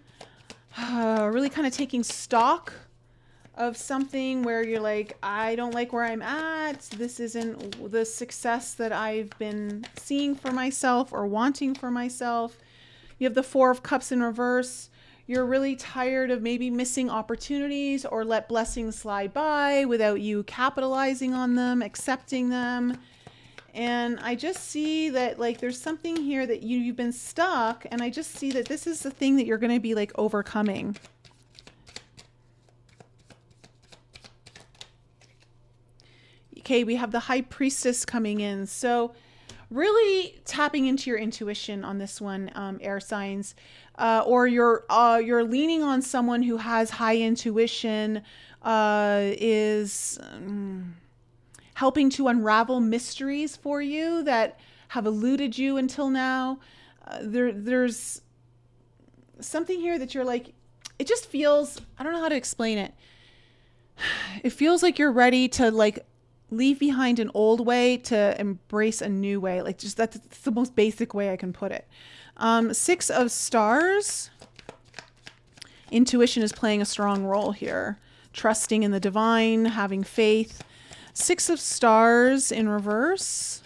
really kind of taking stock of something where you're like, I don't like where I'm at. This isn't the success that I've been seeing for myself or wanting for myself. You have the Four of Cups in reverse. You're really tired of maybe missing opportunities or let blessings slide by without you capitalizing on them, accepting them. And I just see that like there's something here that you've been stuck, and I just see that this is the thing that you're going to be like overcoming. Okay, we have the High Priestess coming in. So really tapping into your intuition on this one, air signs, or you're leaning on someone who has high intuition, is helping to unravel mysteries for you that have eluded you until now. There's something here that you're like, it just feels, I don't know how to explain it. It feels like you're ready to like leave behind an old way to embrace a new way. Like just that's the most basic way I can put it. Six of Stars. Intuition is playing a strong role here. Trusting in the divine, having faith. Six of Stars in reverse.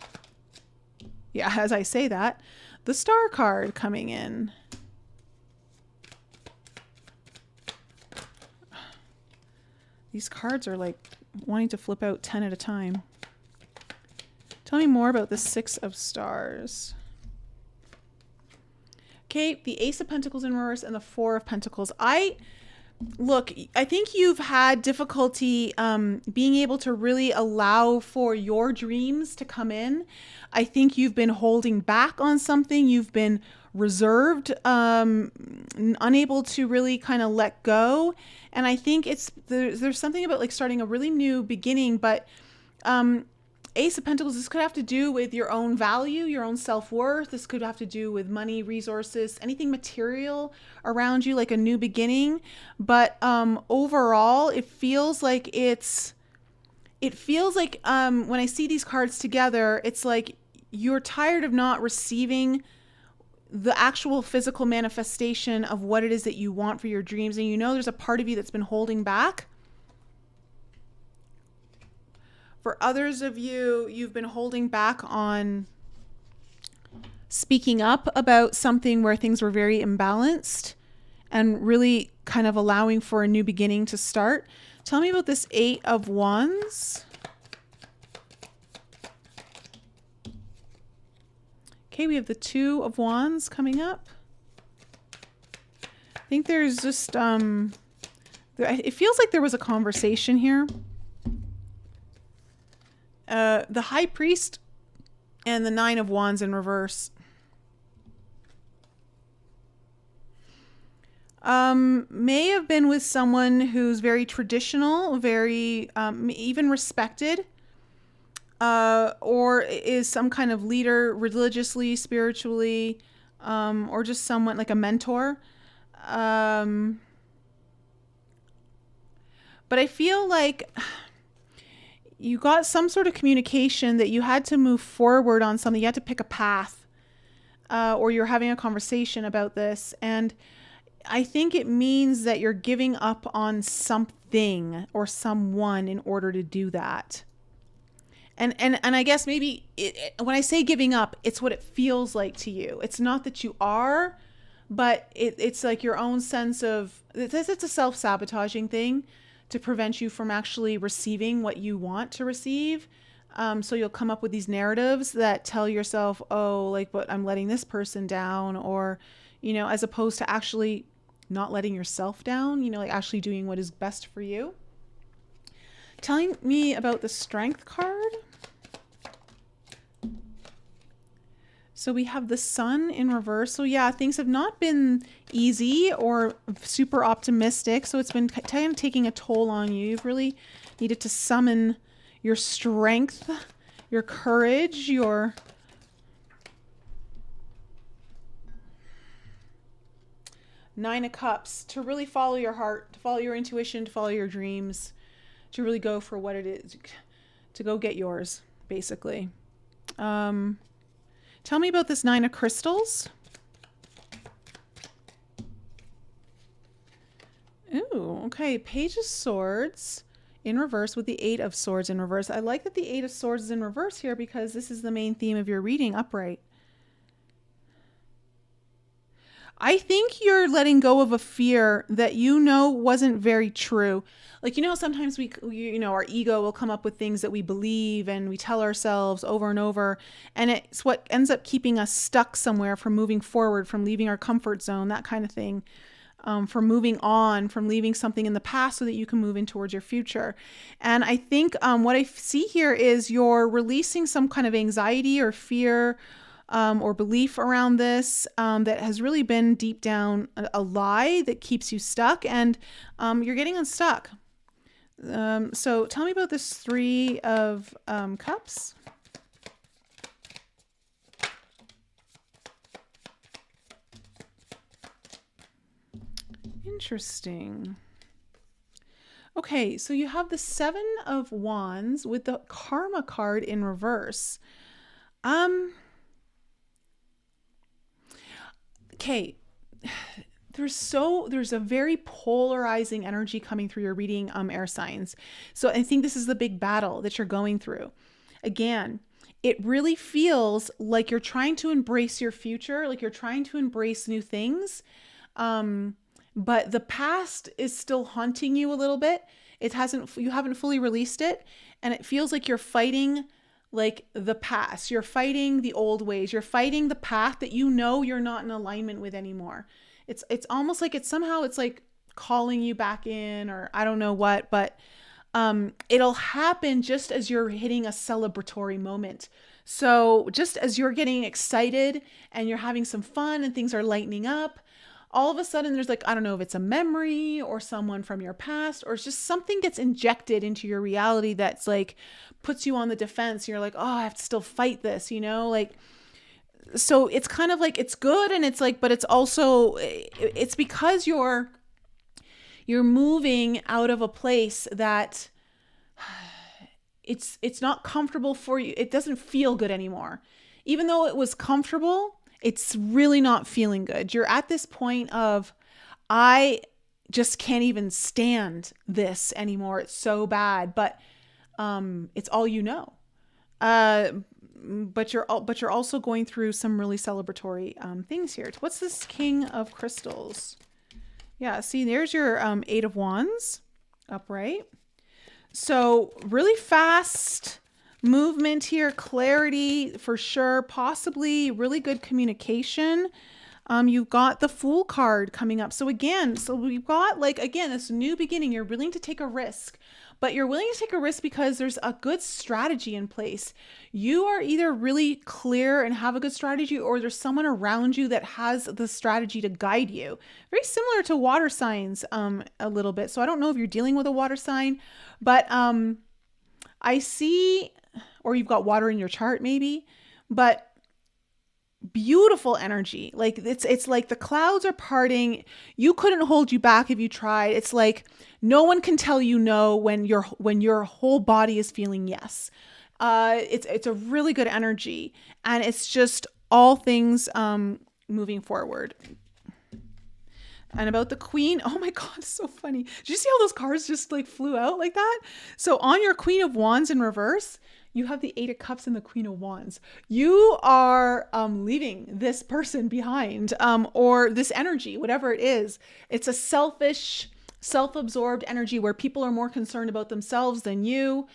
Yeah, as I say that, the Star card coming in. These cards are like wanting to flip out 10 at a time. Tell me more about the Six of Stars. Okay, the Ace of Pentacles in reverse and the Four of Pentacles. I think you've had difficulty being able to really allow for your dreams to come in. I think you've been holding back on something. You've been reserved, unable to really kind of let go. And I think there's something about like starting a really new beginning, but Ace of Pentacles, this could have to do with your own value, your own self-worth. This could have to do with money, resources, anything material around you, like a new beginning. But overall, it feels like it's it feels like when I see these cards together, it's like you're tired of not receiving the actual physical manifestation of what it is that you want for your dreams. And you know there's a part of you that's been holding back. For others of you, you've been holding back on speaking up about something where things were very imbalanced and really kind of allowing for a new beginning to start. Tell me about this 8 of Wands. Okay, we have the 2 of Wands coming up. I think there's just, it feels like there was a conversation here. The High Priest and the 9 of Wands in reverse. May have been with someone who's very traditional, very even respected, or is some kind of leader religiously, spiritually, or just someone like a mentor. But I feel like you got some sort of communication that you had to move forward on something. You had to pick a path, or you're having a conversation about this. And I think it means that you're giving up on something or someone in order to do that. And I guess maybe when I say giving up, it's what it feels like to you. It's not that you are, but it's like your own sense of, it's a self-sabotaging thing to prevent you from actually receiving what you want to receive. So you'll come up with these narratives that tell yourself, oh, like, but I'm letting this person down, or, you know, as opposed to actually not letting yourself down, you know, like actually doing what is best for you. Telling me about the Strength card. So we have the Sun in reverse. So yeah, things have not been easy or super optimistic. So it's been kind of taking a toll on you. You've really needed to summon your strength, your courage, your Nine of Cups, to really follow your heart, to follow your intuition, to follow your dreams, to really go for what it is, to go get yours, basically. Tell me about this 9 of Crystals. Ooh, okay. Page of Swords in reverse with the 8 of Swords in reverse. I like that the 8 of Swords is in reverse here because this is the main theme of your reading, upright. I think you're letting go of a fear that you know wasn't very true. Like, you know, sometimes you know, our ego will come up with things that we believe and we tell ourselves over and over. And it's what ends up keeping us stuck somewhere from moving forward, from leaving our comfort zone, that kind of thing. From moving on, from leaving something in the past so that you can move in towards your future. And I think what I see here is you're releasing some kind of anxiety or fear or belief around this that has really been deep down a lie that keeps you stuck, and you're getting unstuck. So tell me about this 3 of Cups. Interesting. Okay, so you have the 7 of Wands with the Karma card in reverse. Okay, there's a very polarizing energy coming through your reading, air signs. So I think this is the big battle that you're going through. Again, it really feels like you're trying to embrace your future, like you're trying to embrace new things. But the past is still haunting you a little bit. You haven't fully released it, and it feels like you're fighting like the past. You're fighting the old ways. You're fighting the path that you know you're not in alignment with anymore. It's almost like it's like calling you back in, or I don't know what, but it'll happen just as you're hitting a celebratory moment. So just as you're getting excited and you're having some fun and things are lightening up, all of a sudden there's like, I don't know if it's a memory or someone from your past, or it's just something gets injected into your reality that's like puts you on the defense. You're like, oh, I have to still fight this, you know, like, so it's kind of like, it's good. And it's like, but it's also, it's because you're moving out of a place that it's not comfortable for you. It doesn't feel good anymore. Even though it was comfortable, it's really not feeling good. You're at this point of, I just can't even stand this anymore. It's so bad, but it's all you know. But you're also going through some really celebratory things here. What's this King of Crystals? Yeah, see, there's your Eight of Wands upright. So really fast movement here, clarity for sure, possibly really good communication. You've got the Fool card coming up. So we've got this new beginning. You're willing to take a risk, but you're willing to take a risk because there's a good strategy in place. You are either really clear and have a good strategy, or there's someone around you that has the strategy to guide you. Very similar to water signs, a little bit. So I don't know if you're dealing with a water sign, but I see, or you've got water in your chart maybe, but beautiful energy. Like it's like the clouds are parting. You couldn't hold you back if you tried. It's like no one can tell you no when your whole body is feeling yes. It's a really good energy, and it's just all things moving forward. And about the Queen, oh my God, it's so funny. Did you see how those cards just like flew out like that? So on your Queen of Wands in reverse, you have the Eight of Cups and the Queen of Wands. You are leaving this person behind, or this energy, whatever it is. It's a selfish, self-absorbed energy where people are more concerned about themselves than you.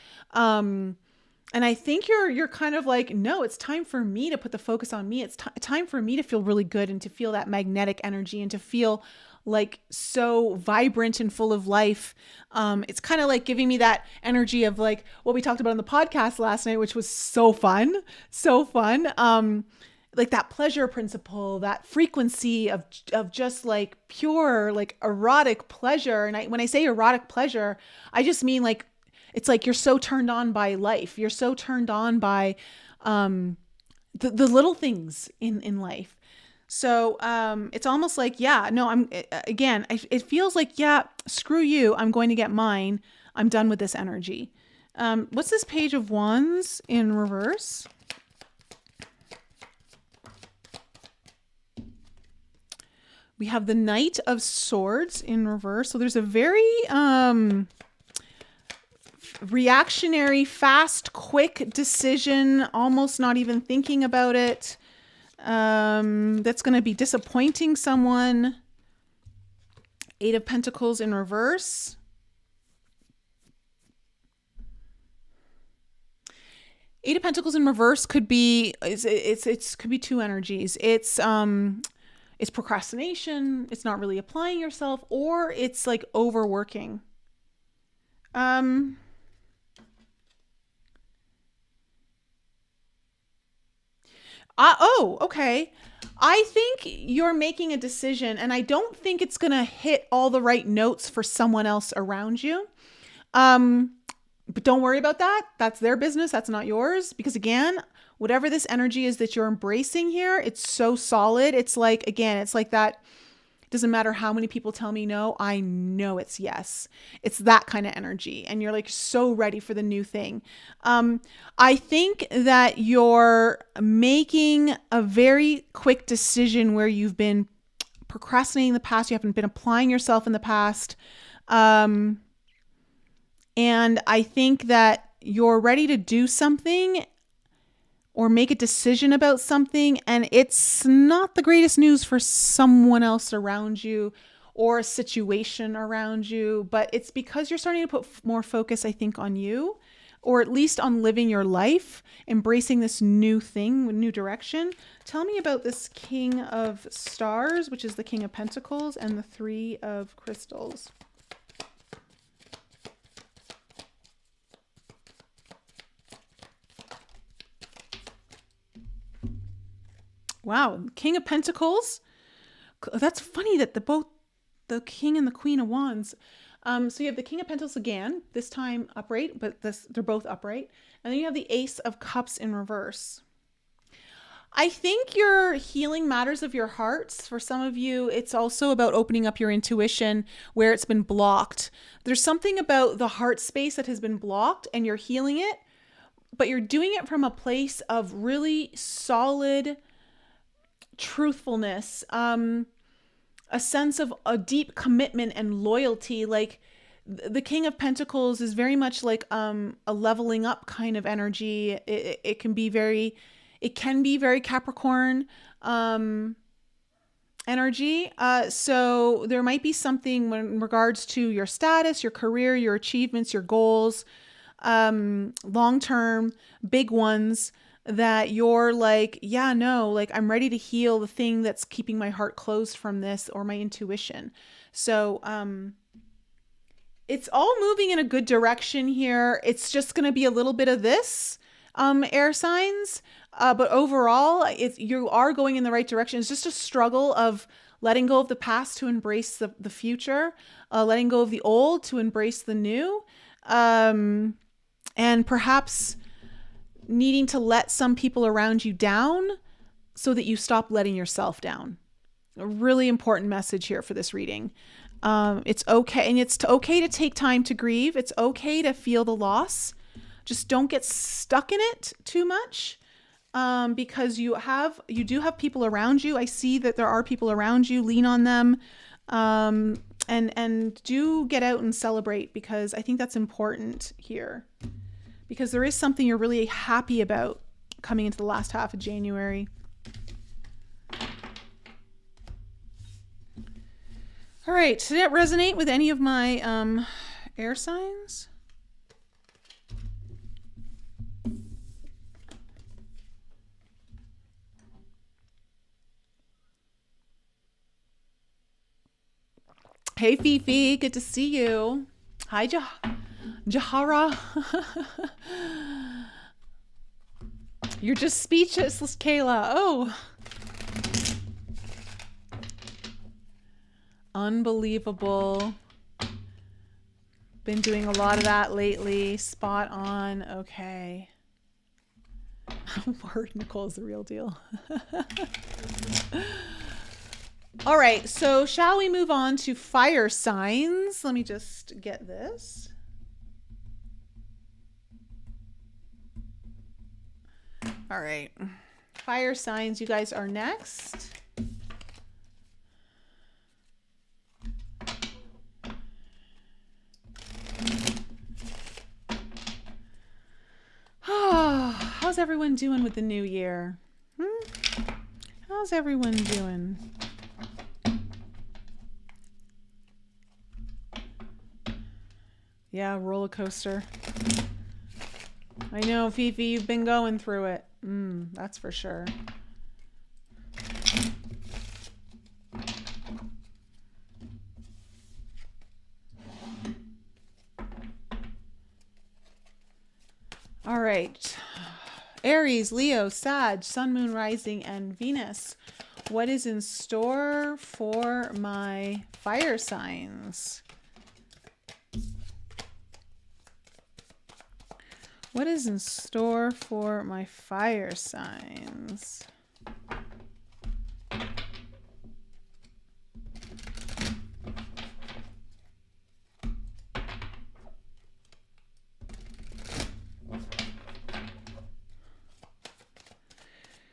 And I think you're kind of like, no, it's time for me to put the focus on me. It's time for me to feel really good and to feel that magnetic energy and to feel like so vibrant and full of life. It's kind of like giving me that energy of like what we talked about on the podcast last night, which was so fun. Like that pleasure principle, that frequency of just like pure, like erotic pleasure. And when I say erotic pleasure, I just mean like, it's like you're so turned on by life. You're so turned on by the little things in life. So it's almost like, yeah, no, it feels like, yeah, screw you. I'm going to get mine. I'm done with this energy. What's this Page of Wands in reverse? We have the Knight of Swords in reverse. So there's a very reactionary, fast, quick decision, almost not even thinking about it. That's going to be disappointing someone. Eight of Pentacles in reverse. Eight of Pentacles in reverse could be, it could be two energies. It's procrastination. It's not really applying yourself, or it's like overworking. Okay. I think you're making a decision, and I don't think it's going to hit all the right notes for someone else around you. But don't worry about that. That's their business. That's not yours. Because again, whatever this energy is that you're embracing here, it's so solid. It's like, again, it's like that. It doesn't matter how many people tell me no, I know it's yes. It's that kind of energy. And you're like so ready for the new thing. I think that you're making a very quick decision where you've been procrastinating in the past. You haven't been applying yourself in the past. And I think that you're ready to do something or make a decision about something, and it's not the greatest news for someone else around you or a situation around you, but it's because you're starting to put more focus, I think, on you, or at least on living your life, embracing this new thing, new direction. Tell me about this King of Stars, which is the King of Pentacles, and the Three of Crystals. Wow, King of Pentacles. That's funny that the King and the Queen of Wands. So you have the King of Pentacles again, this time upright, but they're both upright. And then you have the Ace of Cups in reverse. I think your healing matters of your hearts. For some of you, it's also about opening up your intuition where it's been blocked. There's something about the heart space that has been blocked, and you're healing it. but you're doing it from a place of really solid truthfulness, a sense of a deep commitment and loyalty. Like the King of Pentacles is very much like a leveling up kind of energy. It can be very Capricorn energy. So there might be something in regards to your status, your career, your achievements, your goals, long-term, big ones, that you're like, yeah, no, like I'm ready to heal the thing that's keeping my heart closed from this, or my intuition. So, it's all moving in a good direction here. It's just going to be a little bit of this, air signs. But overall, you are going in the right direction. It's just a struggle of letting go of the past to embrace the future, letting go of the old to embrace the new, and perhaps needing to let some people around you down so that you stop letting yourself down. A really important message here for this reading. It's okay. And it's okay to take time to grieve. It's okay to feel the loss. Just don't get stuck in it too much. Because you do have people around you. I see that there are people around you. Lean on them. And do get out and celebrate, because I think that's important here. Because there is something you're really happy about coming into the last half of January. All right, did it resonate with any of my air signs? Hey, Fifi, good to see you. Hi, Jahara. You're just speechless, Kayla. Oh. Unbelievable. Been doing a lot of that lately. Spot on. Okay. Word, Nicole's the real deal. All right, so shall we move on to fire signs? Let me just get this. All right, fire signs, you guys are next. How's everyone doing with the new year? How's everyone doing? Yeah, roller coaster. I know, Fifi, you've been going through it. That's for sure. All right. Aries, Leo, Sag, Sun, Moon, Rising, and Venus. What is in store for my fire signs? What is in store for my fire signs?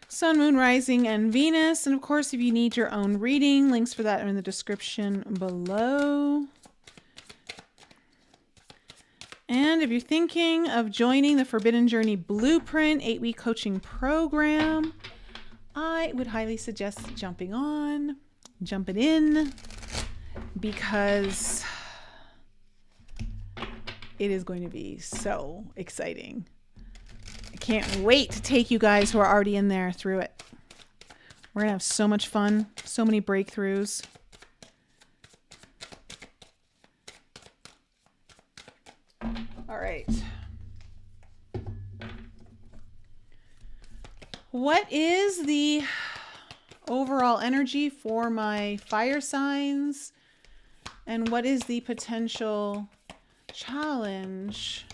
Sun, Moon, Rising, and Venus. And of course, if you need your own reading, links for that are in the description below. And if you're thinking of joining the Forbidden Journey Blueprint 8-week coaching program, I would highly suggest jumping in, because it is going to be so exciting. I can't wait to take you guys who are already in there through it. We're going to have so much fun, so many breakthroughs. All right. What is the overall energy for my fire signs? And what is the potential challenge?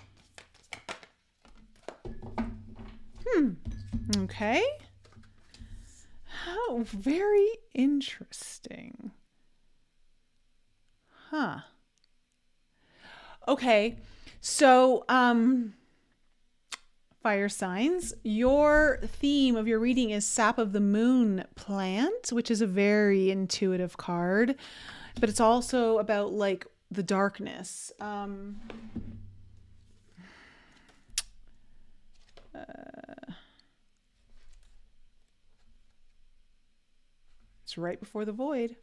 Okay. How very interesting. Huh. Okay. So, Fire signs. Your theme of your reading is Sap of the Moon Plant, which is a very intuitive card, but it's also about like the darkness. It's right before the void.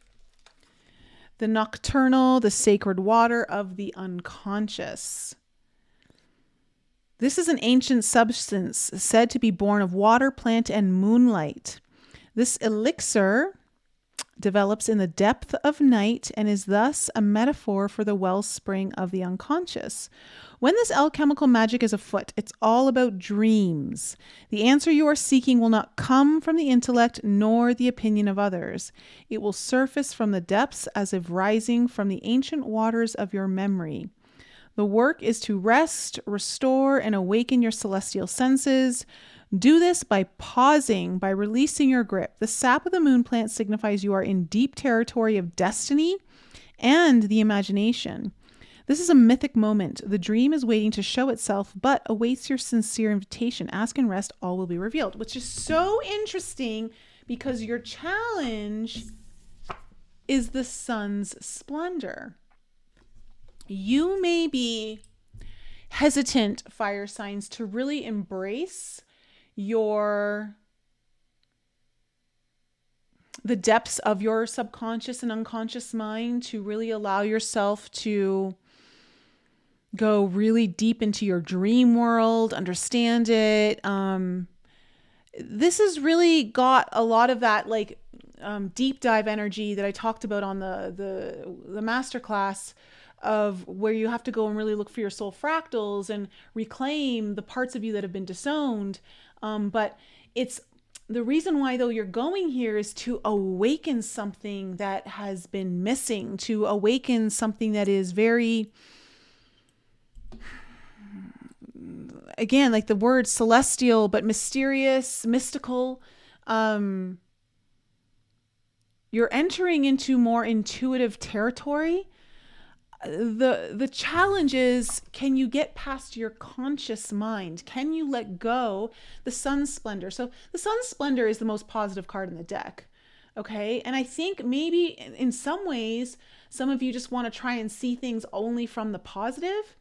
The nocturnal, the sacred water of the unconscious. This is an ancient substance said to be born of water, plant, and moonlight. This elixir develops in the depth of night and is thus a metaphor for the wellspring of the unconscious. When this alchemical magic is afoot, it's all about dreams. The answer you are seeking will not come from the intellect nor the opinion of others. It will surface from the depths as if rising from the ancient waters of your memory. The work is to rest, restore, and awaken your celestial senses. Do this by pausing, by releasing your grip. The sap of the moon plant signifies you are in deep territory of destiny and the imagination. This is a mythic moment. The dream is waiting to show itself, but awaits your sincere invitation. Ask and rest, all will be revealed, which is so interesting because your challenge is the sun's splendor. You may be hesitant, fire signs, to really embrace the depths of your subconscious and unconscious mind, to really allow yourself to go really deep into your dream world, understand it. This has really got a lot of that like deep dive energy that I talked about on the masterclass, of where you have to go and really look for your soul fractals and reclaim the parts of you that have been disowned. But it's the reason why, though, you're going here is to awaken something that has been missing, to awaken something that is very, again, like the word celestial, but mysterious, mystical. You're entering into more intuitive territory. The challenge is, can you get past your conscious mind? Can you let go the sun's splendor? So the sun's splendor is the most positive card in the deck. Okay. And I think maybe in some ways, some of you just want to try and see things only from the positive,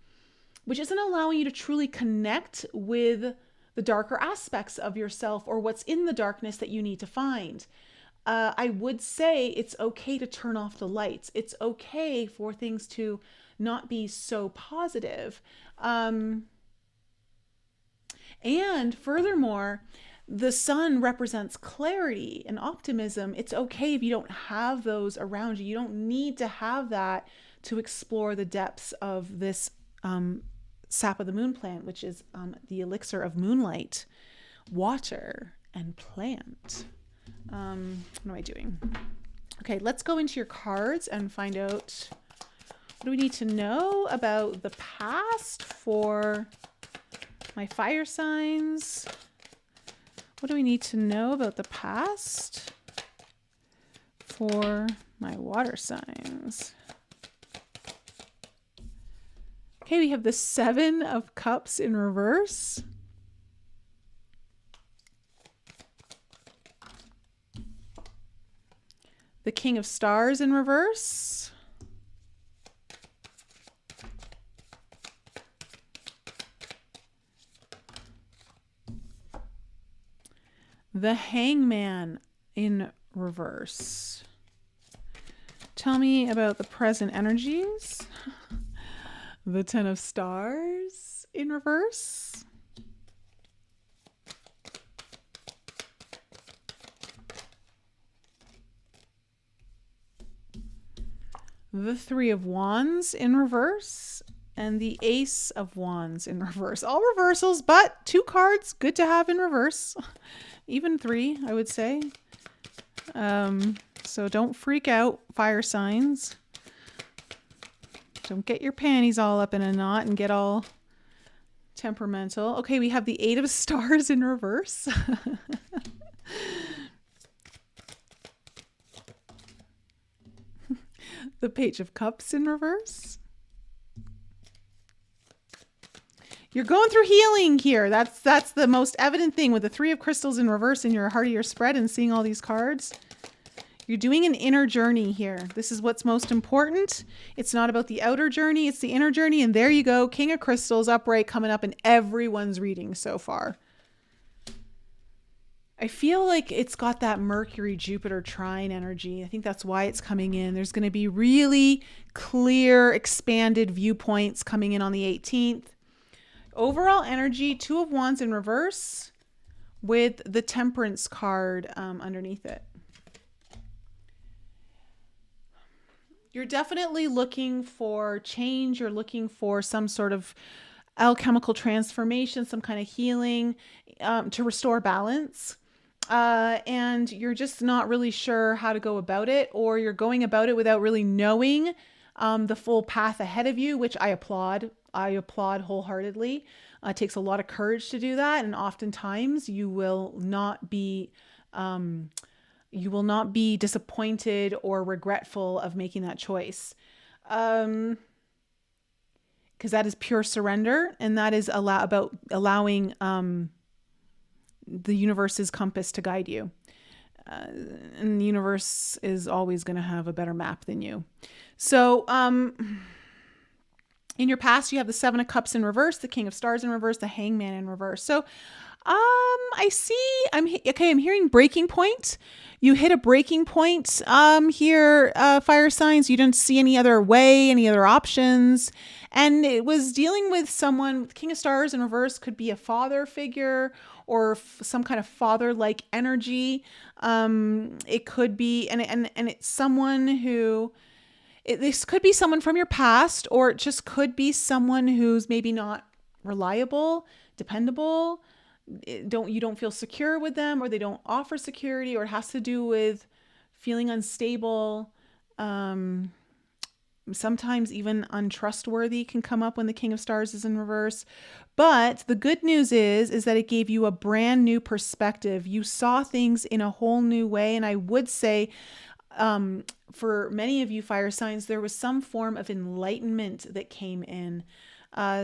which isn't allowing you to truly connect with the darker aspects of yourself or what's in the darkness that you need to find. I would say it's okay to turn off the lights. It's okay for things to not be so positive. And furthermore, the sun represents clarity and optimism. It's okay if you don't have those around you. You don't need to have that to explore the depths of this sap of the moon plant, which is the elixir of moonlight, water, and plant. What am I doing? Okay, let's go into your cards and find out, what do we need to know about the past for my fire signs? What do we need to know about the past for my water signs? Okay, we have the 7 of Cups in reverse. The King of Stars in reverse. The Hangman in reverse. Tell me about the present energies. The 10 of Stars in reverse. The 3 of Wands in reverse, and the Ace of Wands in reverse. All reversals, but 2 cards, good to have in reverse. Even 3, I would say. So don't freak out, fire signs. Don't get your panties all up in a knot and get all temperamental. Okay, we have the 8 of Stars in reverse. The Page of Cups in reverse. You're going through healing here. That's the most evident thing with the Three of Crystals in reverse in your heart of your spread and seeing all these cards. You're doing an inner journey here. This is what's most important. It's not about the outer journey, it's the inner journey. And there you go, King of Crystals upright coming up in everyone's reading so far. I feel like it's got that Mercury, Jupiter trine energy. I think that's why it's coming in. There's going to be really clear, expanded viewpoints coming in on the 18th. Overall energy, Two of Wands in reverse with the Temperance card underneath it. You're definitely looking for change. You're looking for some sort of alchemical transformation, some kind of healing to restore balance. And you're just not really sure how to go about it, or you're going about it without really knowing the full path ahead of you, which I applaud. I applaud wholeheartedly. It takes a lot of courage to do that. And oftentimes you will not be disappointed or regretful of making that choice. Because that is pure surrender, and that is about allowing the universe's compass to guide you. And the universe is always going to have a better map than you. So in your past, you have the Seven of Cups in reverse, the King of Stars in reverse, the Hangman in reverse. So I'm hearing breaking point. You hit a breaking point here, fire signs. You don't see any other way, any other options. And it was dealing with someone with King of Stars in reverse, could be a father figure or some kind of father-like energy. It could be, and it's someone who, this could be someone from your past, or it just could be someone who's maybe not reliable, dependable. You don't feel secure with them, or they don't offer security, or it has to do with feeling unstable. Sometimes even untrustworthy can come up when the King of Stars is in reverse. But the good news is that it gave you a brand new perspective. You saw things in a whole new way. And I would say, for many of you fire signs, there was some form of enlightenment that came in,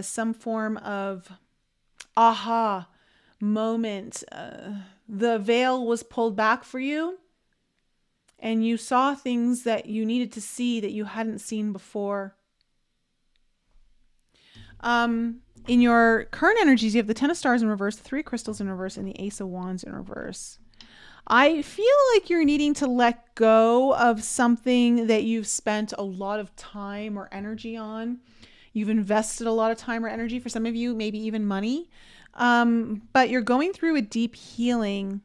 some form of aha moment. The veil was pulled back for you, and you saw things that you needed to see that you hadn't seen before. In your current energies, you have the Ten of Stars in reverse, the Three of Crystals in reverse, and the Ace of Wands in reverse. I feel like you're needing to let go of something that you've spent a lot of time or energy on. You've invested a lot of time or energy, for some of you, maybe even money. But you're going through a deep healing.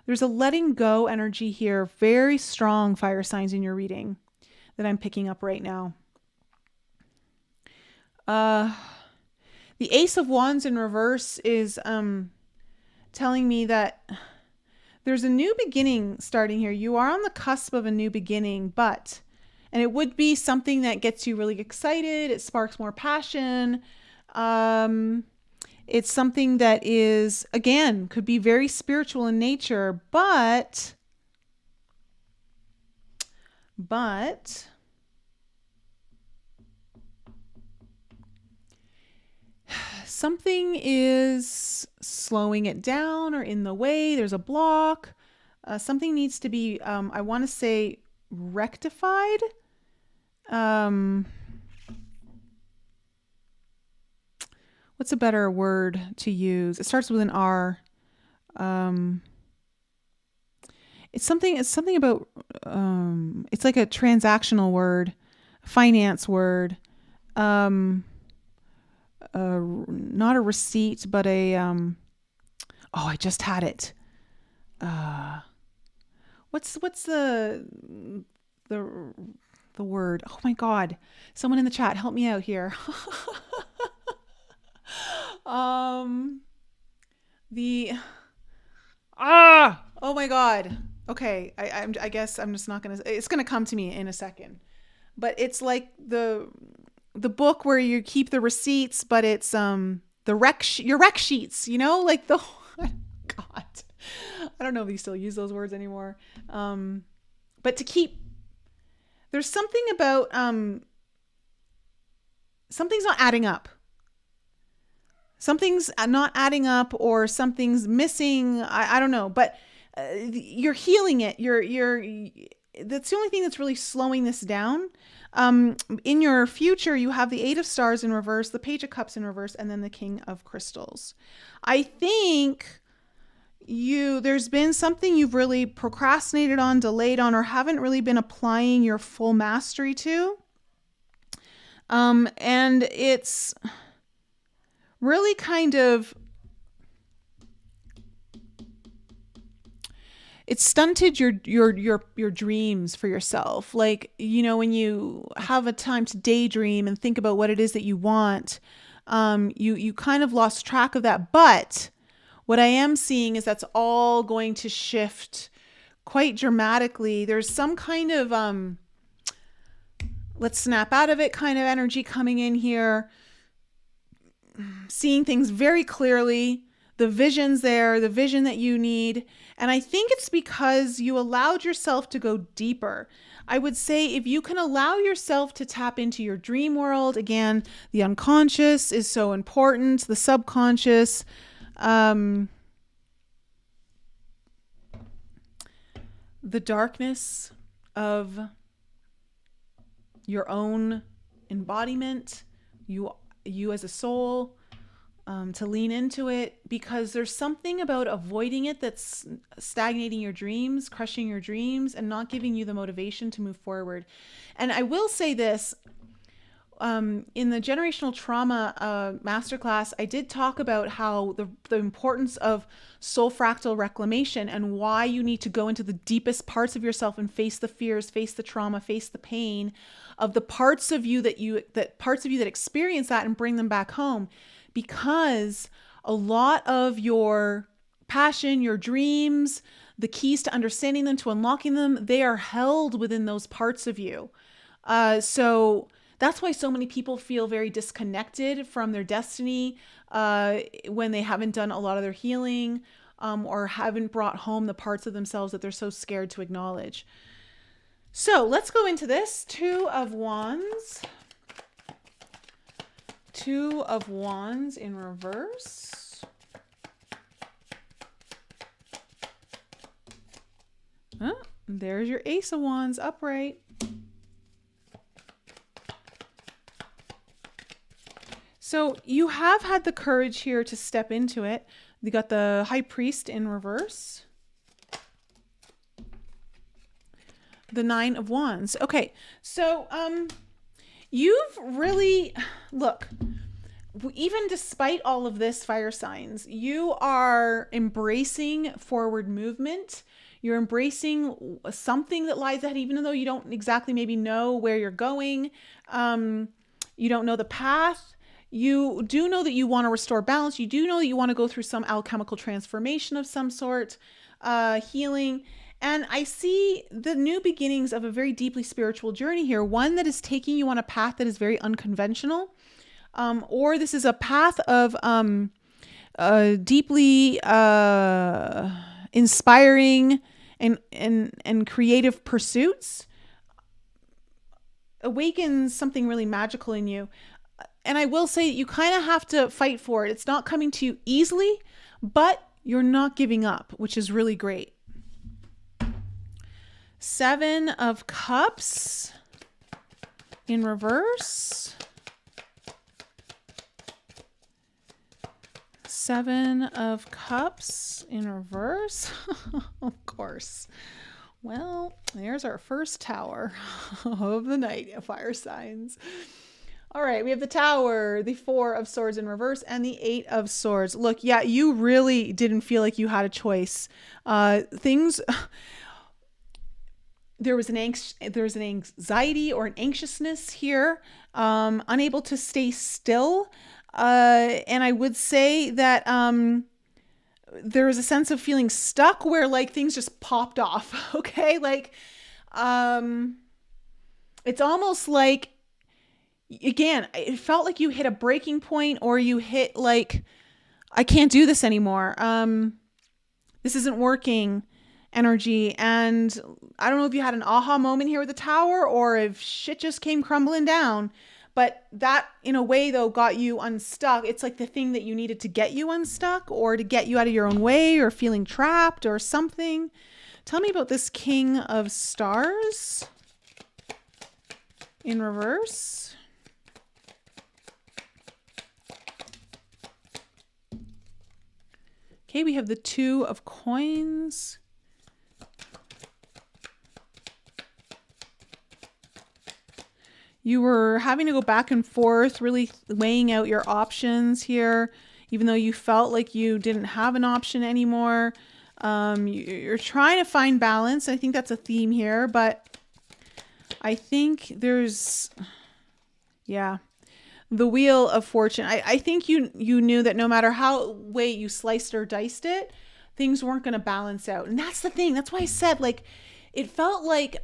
There's a letting go energy here, very strong fire signs in your reading that I'm picking up right now. The Ace of Wands in reverse is telling me that there's a new beginning starting here. You are on the cusp of a new beginning, and it would be something that gets you really excited. It sparks more passion. It's something that is, again, could be very spiritual in nature, but something is slowing it down or in the way. There's a block. Something needs to be, I want to say, rectified. What's a better word to use? It starts with an R. It's something about, it's like a transactional word, finance word. Not a receipt, but a, I just had it. What's the word? Oh my God. Someone in the chat, help me out here. Oh my God. Okay. I guess I'm just not going to, it's going to come to me in a second, but it's like the book where you keep the receipts, but it's, your rec sheets, like God, I don't know if you still use those words anymore. But to keep, there's something about, something's not adding up. something's not adding up or something's missing. I don't know, but you're healing it. That's the only thing that's really slowing this down. In your future, you have the Eight of Stars in reverse, the Page of Cups in reverse, and then the King of Crystals. I think there's been something you've really procrastinated on, delayed on, or haven't really been applying your full mastery to. And it's really kind of, it stunted your dreams for yourself. Like, when you have a time to daydream and think about what it is that you want, you kind of lost track of that. But what I am seeing is that's all going to shift quite dramatically. There's some kind of let's snap out of it kind of energy coming in here. Seeing things very clearly. The vision's there, the vision that you need. And I think it's because you allowed yourself to go deeper. I would say if you can allow yourself to tap into your dream world, again, the unconscious is so important, the subconscious. The darkness of your own embodiment, you as a soul, to lean into it, because there's something about avoiding it that's stagnating your dreams, crushing your dreams, and not giving you the motivation to move forward. And I will say this, in the generational trauma masterclass, I did talk about how the importance of soul fractal reclamation and why you need to go into the deepest parts of yourself and face the fears, face the trauma, face the pain of the parts of you that experience that, and bring them back home. Because a lot of your passion, your dreams, the keys to understanding them, to unlocking them, they are held within those parts of you. So that's why so many people feel very disconnected from their destiny when they haven't done a lot of their healing, or haven't brought home the parts of themselves that they're so scared to acknowledge. So let's go into this. Two of Wands. Two of Wands in reverse. There's your Ace of Wands upright. So you have had the courage here to step into it. You got the High Priest in reverse. The Nine of Wands. Okay, so you've really, look, even despite all of this, fire signs, you are embracing forward movement. You're embracing something that lies ahead, even though you don't exactly maybe know where you're going. You don't know the path. You do know that you want to restore balance. You do know that you want to go through some alchemical transformation of some sort, healing. And I see the new beginnings of a very deeply spiritual journey here, one that is taking you on a path that is very unconventional, or this is a path of deeply inspiring and creative pursuits. Awakens something really magical in you. And I will say you kind of have to fight for it. It's not coming to you easily, but you're not giving up, which is really great. Seven of Cups in reverse. Seven of Cups in reverse. Of course. Well, there's our first tower of the night, fire signs. All right, we have the Tower, the Four of Swords in reverse, and the Eight of Swords. Look, yeah, you really didn't feel like you had a choice. There was an anxiety or an anxiousness here, unable to stay still. And I would say that there was a sense of feeling stuck where like things just popped off. Okay. Like, it's almost like, again, it felt like you hit a breaking point, or you hit like, I can't do this anymore. This isn't working energy. And I don't know if you had an aha moment here with the Tower, or if shit just came crumbling down, But that, in a way, though, got you unstuck. It's like the thing that you needed to get you unstuck, or to get you out of your own way, or feeling trapped or something. Tell me about this King of Stars in reverse. Okay, we have the Two of Coins. You were having to go back and forth, really weighing out your options here, even though you felt like you didn't have an option anymore. You're trying to find balance. I think that's a theme here, but I think there's, yeah, the Wheel of Fortune. I think you knew that no matter how way you sliced or diced it, things weren't going to balance out. And that's the thing. That's why I said, like, it felt like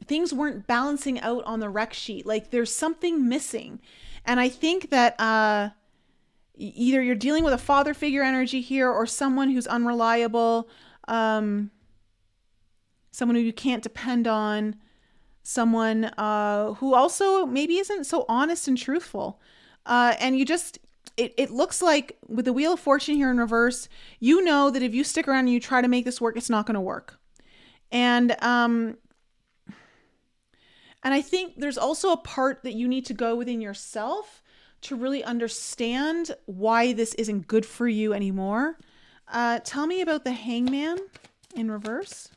things weren't balancing out on the rec sheet. Like there's something missing. And I think that either you're dealing with a father figure energy here, or someone who's unreliable, someone who you can't depend on, someone who also maybe isn't so honest and truthful. And you just, it looks like with the Wheel of Fortune here in reverse, you know that if you stick around and you try to make this work, it's not going to work. And I think there's also a part that you need to go within yourself to really understand why this isn't good for you anymore. Tell me about the Hangman in reverse.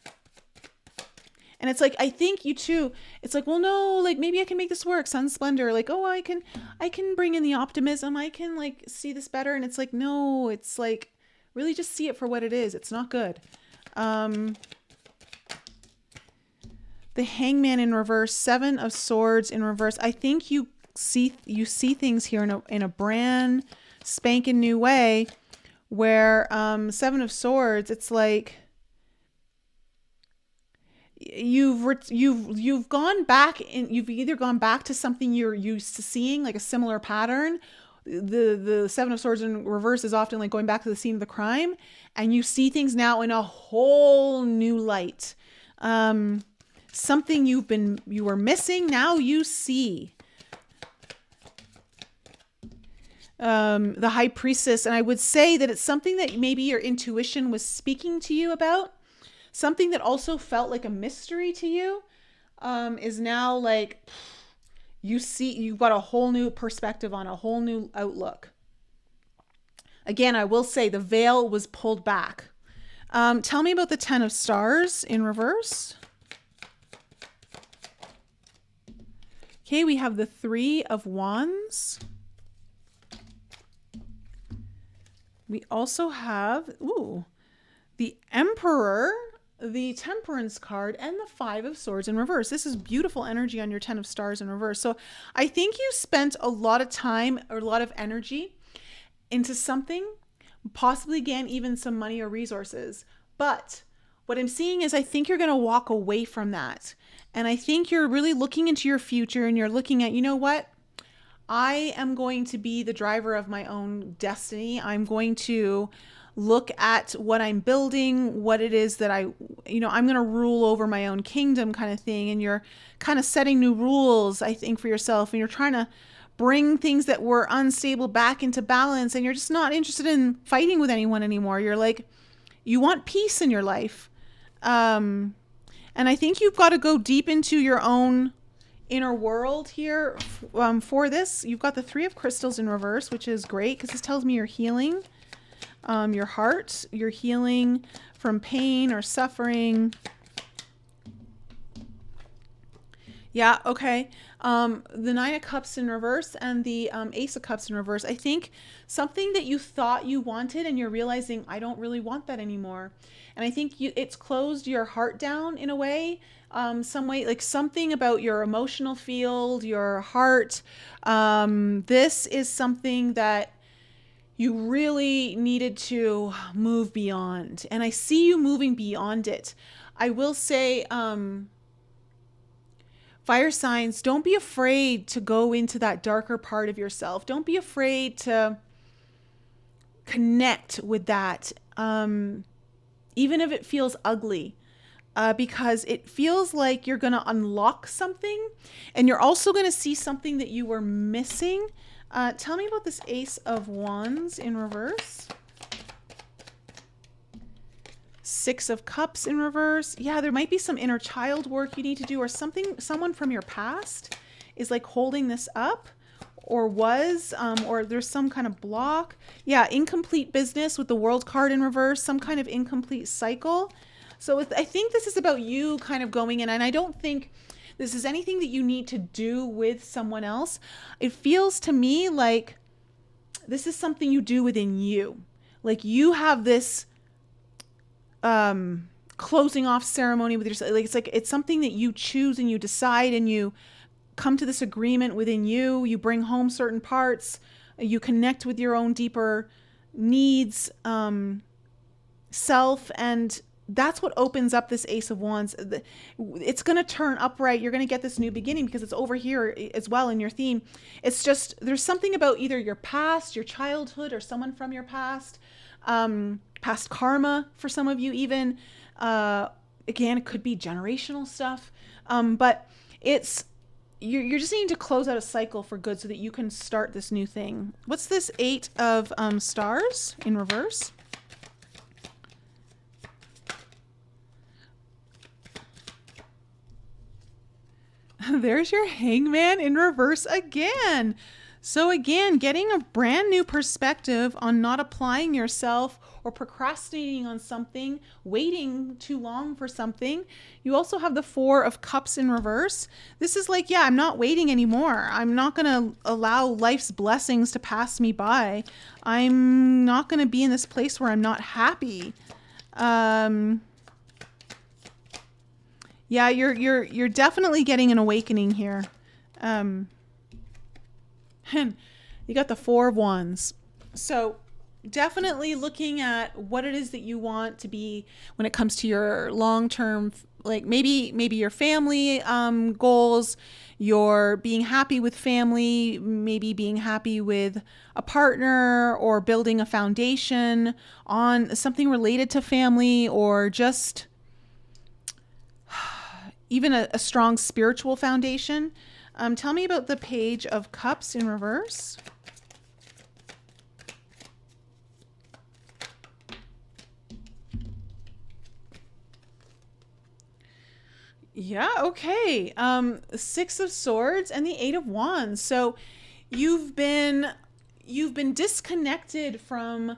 And it's like, I think you too, it's like, well, no, like maybe I can make this work. Sun Splendor, like, oh, I can bring in the optimism. I can like see this better. And it's like, no, it's like, really just see it for what it is. It's not good. The Hangman in reverse, Seven of Swords in reverse. I think you see things here in a brand spanking new way, where Seven of Swords, it's like you've gone back, and you've either gone back to something you're used to seeing, like a similar pattern. The Seven of Swords in reverse is often like going back to the scene of the crime, and you see things now in a whole new light. Something you were missing, now you see. The High Priestess, and I would say that it's something that maybe your intuition was speaking to you about. Something that also felt like a mystery to you, is now like, you see, you've got a whole new perspective on, a whole new outlook. Again, I will say the veil was pulled back. Tell me about the Ten of Stars in reverse. Okay, we have the Three of Wands. We also have, the Emperor, the Temperance card, and the Five of Swords in reverse. This is beautiful energy on your Ten of Stars in reverse. So I think you spent a lot of time or a lot of energy into something, possibly again, even some money or resources. But what I'm seeing is I think you're going to walk away from that. And I think you're really looking into your future, and you're looking at, you know what? I am going to be the driver of my own destiny. I'm going to look at what I'm building, what it is that I'm going to rule over my own kingdom kind of thing. And you're kind of setting new rules, I think, for yourself. And you're trying to bring things that were unstable back into balance. And you're just not interested in fighting with anyone anymore. You're like, you want peace in your life. And I think you've got to go deep into your own inner world here for this. You've got the Three of Crystals in reverse, which is great because this tells me you're healing your heart. You're healing from pain or suffering. Yeah, okay. The Nine of Cups in reverse and the Ace of Cups in reverse. I think something that you thought you wanted and you're realizing, I don't really want that anymore. And I think it's closed your heart down in a way, some way, like something about your emotional field, your heart. This is something that you really needed to move beyond. And I see you moving beyond it. I will say, fire signs, don't be afraid to go into that darker part of yourself. Don't be afraid to connect with that, even if it feels ugly. because it feels like you're going to unlock something, and you're also going to see something that you were missing. Tell me about this Ace of Wands in reverse. Six of Cups in reverse. Yeah, there might be some inner child work you need to do, or someone from your past is like holding this up, or was, or there's some kind of block. Yeah, incomplete business with the World card in reverse, some kind of incomplete cycle. So I think this is about you kind of going in, and I don't think this is anything that you need to do with someone else. It feels to me like this is something you do within you. Like you have this closing off ceremony with yourself. Like it's something that you choose and you decide, and you come to this agreement within you. You bring home certain parts. You connect with your own deeper needs, self, and that's what opens up this Ace of Wands. It's going to turn upright. You're going to get this new beginning because it's over here as well in your theme. It's just, there's something about either your past, your childhood, or someone from your past, past karma for some of you even. Again, it could be generational stuff. But it's, you're just needing to close out a cycle for good so that you can start this new thing. What's this Eight of Stars in reverse? There's your Hangman in reverse again. So again, getting a brand new perspective on not applying yourself or procrastinating on something, waiting too long for something. You also have the Four of Cups in reverse. This is like, yeah, I'm not waiting anymore. I'm not going to allow life's blessings to pass me by. I'm not going to be in this place where I'm not happy. Yeah, you're definitely getting an awakening here. And you got the Four of Wands. So definitely looking at what it is that you want to be when it comes to your long-term, like maybe your family goals, your being happy with family, maybe being happy with a partner, or building a foundation on something related to family, or just even a strong spiritual foundation. Tell me about the Page of Cups in reverse. Yeah, okay. Six of Swords and the Eight of Wands. So you've been disconnected from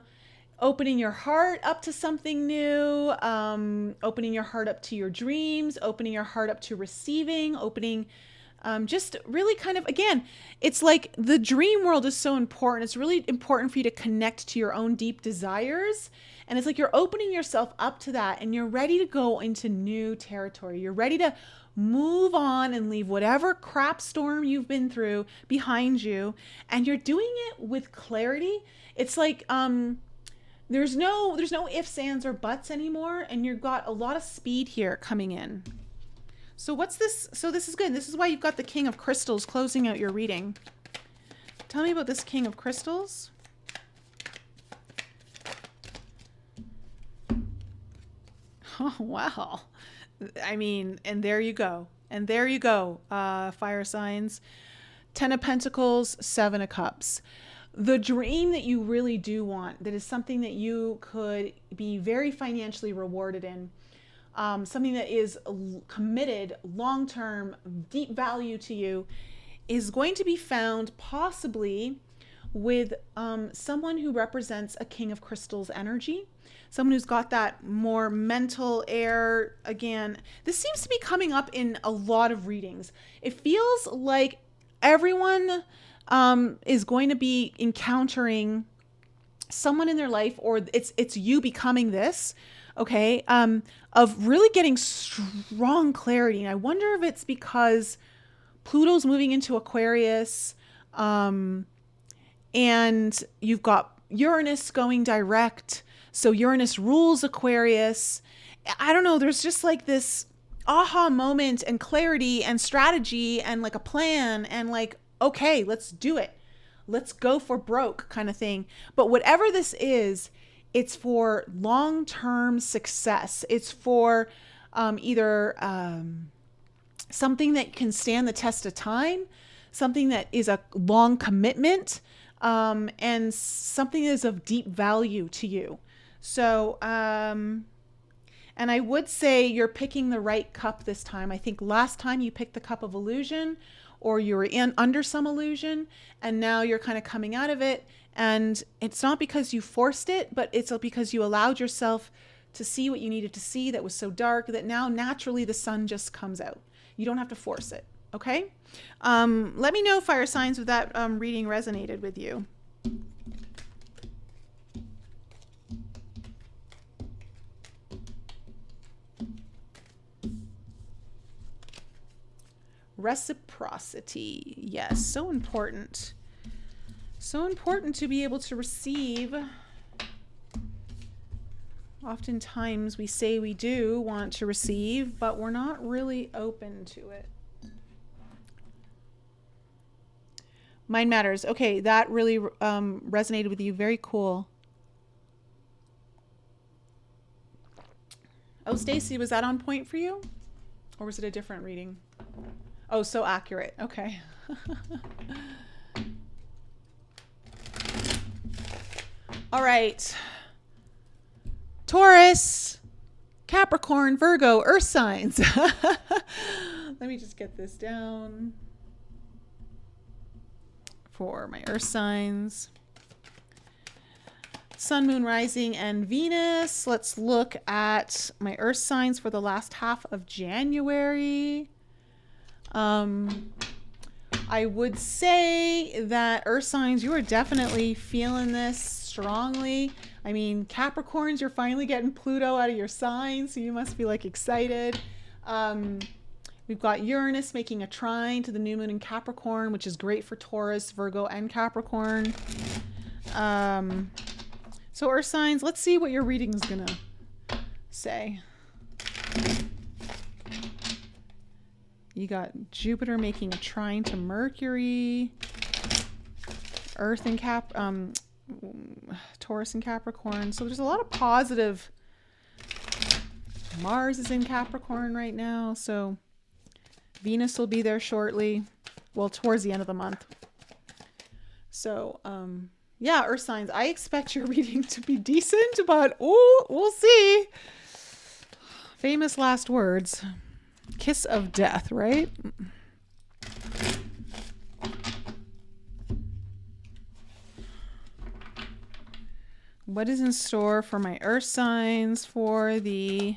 opening your heart up to something new, opening your heart up to your dreams, opening your heart up to receiving, opening, just really kind of, again, it's like the dream world is so important. It's really important for you to connect to your own deep desires. And it's like you're opening yourself up to that, and you're ready to go into new territory. You're ready to move on and leave whatever crap storm you've been through behind you. And you're doing it with clarity. It's like, there's no ifs, ands, or buts anymore, and you've got a lot of speed here coming in. So what's this? So this is good. This is why you've got the King of Crystals closing out your reading. Tell me about this King of Crystals. Oh, wow. I mean, and there you go. And there you go, fire signs. Ten of Pentacles, Seven of Cups. The dream that you really do want, that is something that you could be very financially rewarded in, something that is committed, long-term, deep value to you, is going to be found possibly with someone who represents a King of Crystals energy, someone who's got that more mental air. Again, this seems to be coming up in a lot of readings. It feels like everyone is going to be encountering someone in their life, or it's you becoming this, okay, of really getting strong clarity. And I wonder if it's because Pluto's moving into Aquarius, and you've got Uranus going direct. So Uranus rules Aquarius. I don't know, there's just like this aha moment and clarity and strategy and like a plan and like, okay, let's do it. Let's go for broke kind of thing. But whatever this is, it's for long-term success. It's for either something that can stand the test of time, something that is a long commitment, and something that is of deep value to you. So, and I would say you're picking the right cup this time. I think last time you picked the cup of illusion, or you were in under some illusion, and now you're kind of coming out of it. And it's not because you forced it, but it's because you allowed yourself to see what you needed to see that was so dark that now naturally the sun just comes out. You don't have to force it. Okay? Let me know, fire signs, if that reading resonated with you. Reciprocity. Yes, so important. So important to be able to receive. Oftentimes we say we do want to receive, but we're not really open to it. Mind matters. Okay, that really resonated with you. Very cool. Oh, Stacy, was that on point for you? Or was it a different reading? Oh, so accurate. Okay. All right. Taurus, Capricorn, Virgo, Earth signs. Let me just get this down for my Earth signs. Sun, Moon, Rising, and Venus. Let's look at my Earth signs for the last half of January. I would say that Earth signs, you are definitely feeling this strongly. I mean, Capricorns, you're finally getting Pluto out of your sign, so you must be like excited. We've got Uranus making a trine to the new moon in Capricorn, which is great for Taurus, Virgo, and Capricorn. So Earth signs, let's see what your reading is gonna say. You got Jupiter making a trine to Mercury, Earth and Taurus and Capricorn. So there's a lot of positive. Mars is in Capricorn right now, so Venus will be there shortly. Well, towards the end of the month. So, yeah, Earth signs. I expect your reading to be decent, but we'll see. Famous last words. Kiss of death, right? What is in store for my Earth signs for the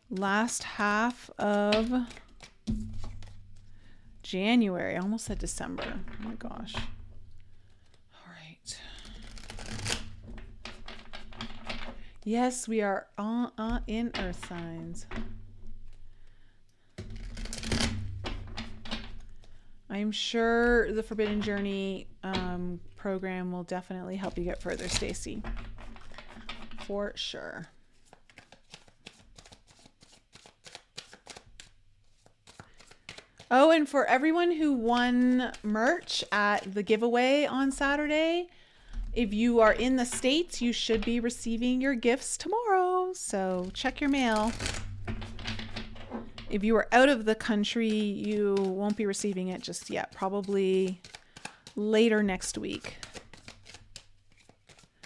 last half of January? I almost said December. Oh my gosh. All right. Yes, we are in Earth signs. I'm sure the Forbidden Journey program will definitely help you get further, Stacy. For sure. Oh, and for everyone who won merch at the giveaway on Saturday, if you are in the States, you should be receiving your gifts tomorrow. So check your mail. If you are out of the country, you won't be receiving it just yet. Probably later next week.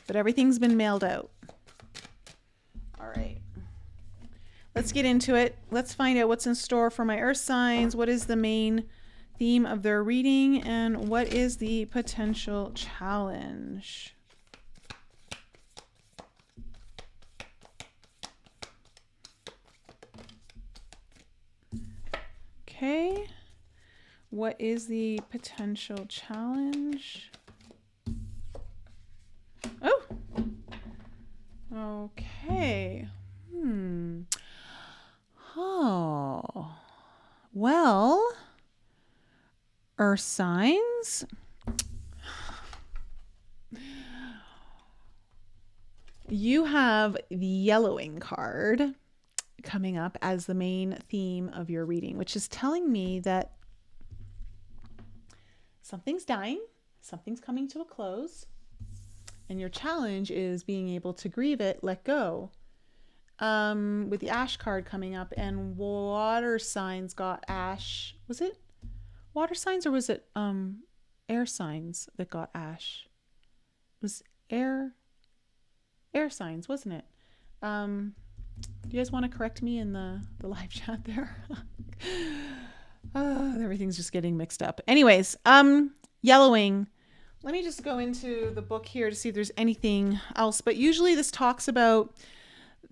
But everything's been mailed out. All right. Let's get into it. Let's find out what's in store for my Earth signs. What is the main theme of their reading? And what is the potential challenge? Okay. What is the potential challenge? Oh. Okay. Oh. Well, Earth signs. You have the yellowing card coming up as the main theme of your reading, which is telling me that something's dying, something's coming to a close, and your challenge is being able to grieve it, let go, with the ash card coming up, and water signs got ash. Was it water signs or was it air signs that got ash? It was air signs, wasn't it? Do you guys want to correct me in the live chat there? Everything's just getting mixed up. Anyways, yellowing. Let me just go into the book here to see if there's anything else. But usually this talks about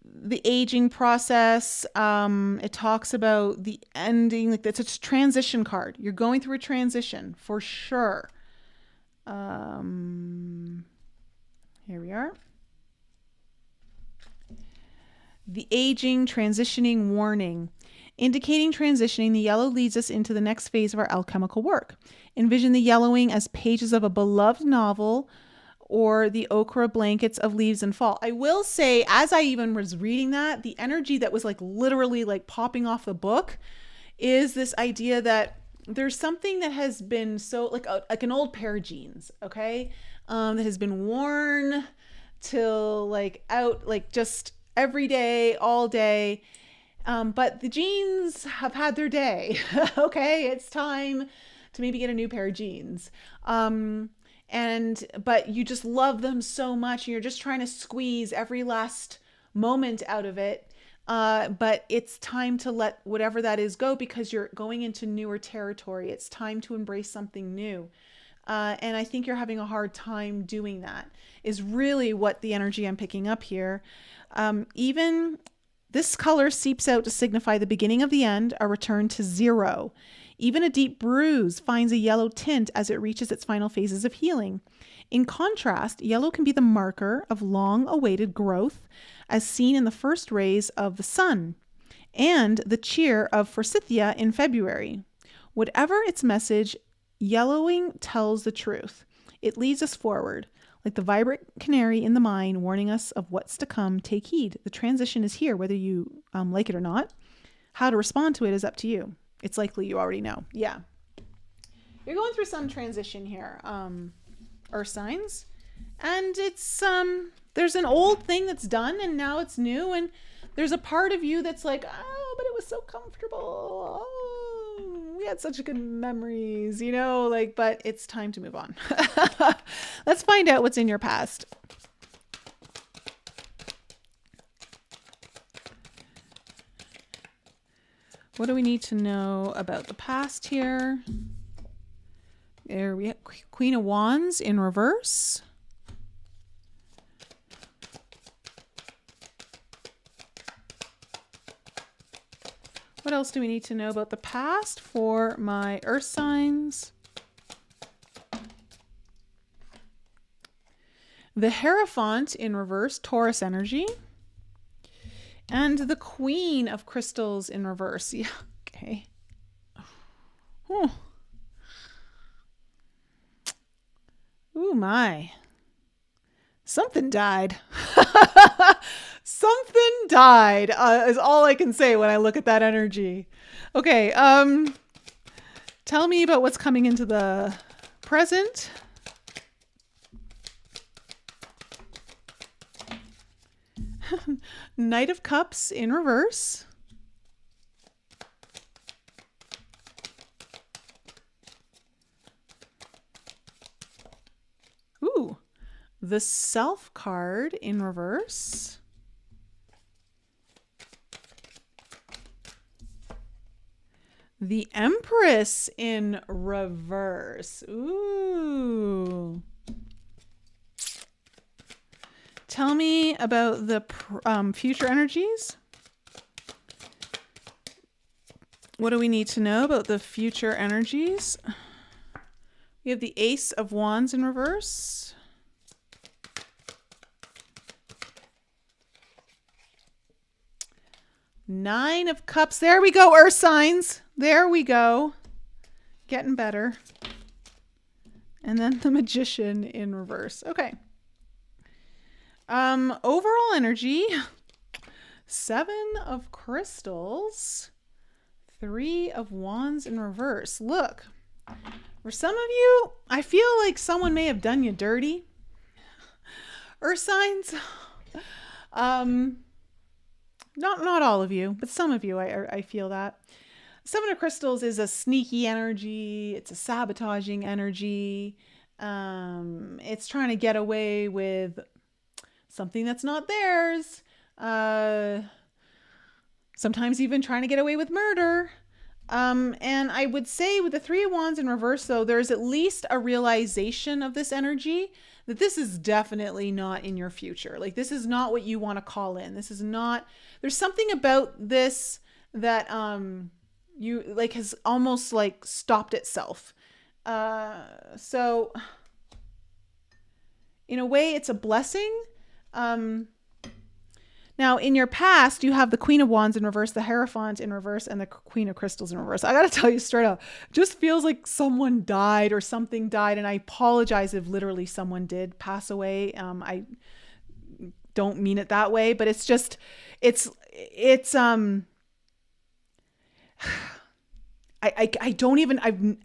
the aging process. It talks about the ending. Like, it's a transition card. You're going through a transition for sure. Here we are. The aging, transitioning warning. Indicating transitioning, the yellow leads us into the next phase of our alchemical work. Envision the yellowing as pages of a beloved novel or the ochre blankets of leaves in fall. I will say, as I even was reading that, the energy that was like literally like popping off the book is this idea that there's something that has been so like an old pair of jeans, okay, that has been worn till like out, like just every day, all day. But the jeans have had their day. Okay, it's time to maybe get a new pair of jeans. But you just love them so much, and you're just trying to squeeze every last moment out of it. But it's time to let whatever that is go, because you're going into newer territory. It's time to embrace something new. And I think you're having a hard time doing that, is really what the energy I'm picking up here. Even this color seeps out to signify the beginning of the end, a return to zero. Even a deep bruise finds a yellow tint as it reaches its final phases of healing. In contrast, yellow can be the marker of long-awaited growth, as seen in the first rays of the sun, and the cheer of forsythia in February. Whatever its message, yellowing tells the truth. It leads us forward. Like the vibrant canary in the mine, warning us of what's to come. Take heed. The transition is here, whether you like it or not. How to respond to it is up to you. It's likely you already know. Yeah. You're going through some transition here, Earth signs. And it's, there's an old thing that's done and now it's new. And there's a part of you that's like, oh, but it was so comfortable. Oh, we had such good memories, you know, like, but it's time to move on. Let's find out what's in your past. What do we need to know about the past here? There we have Queen of Wands in reverse. What else do we need to know about the past for my earth signs? The Hierophant in reverse, Taurus energy. And the Queen of Crystals in reverse. Yeah, okay. Oh. Ooh, my. Something died. Something died is all I can say when I look at that energy. Okay, tell me about what's coming into the present. Knight of Cups in reverse. Ooh, the Self card in reverse. The Empress in reverse. Ooh. Tell me about the future energies. What do we need to know about the future energies? We have the Ace of Wands in reverse. Nine of Cups. There we go, Earth signs. There we go. Getting better. And then the Magician in reverse. Okay. Overall energy. 7 of Crystals. 3 of Wands in reverse. Look, for some of you, I feel like someone may have done you dirty. Earth signs. Not all of you, but some of you, I feel that. Seven of Crystals is a sneaky energy. It's a sabotaging energy. It's trying to get away with something that's not theirs. Sometimes even trying to get away with murder. And I would say with the Three of Wands in reverse, though, there's at least a realization of this energy that this is definitely not in your future. Like, this is not what you want to call in. This is not, there's something about this that, you like has almost like stopped itself. So in a way it's a blessing. Now in your past, you have the Queen of Wands in reverse, the Hierophant in reverse, and the Queen of Crystals in reverse. I got to tell you straight up, just feels like someone died or something died. And I apologize if literally someone did pass away. I don't mean it that way, but it's just, it's I don't even, I've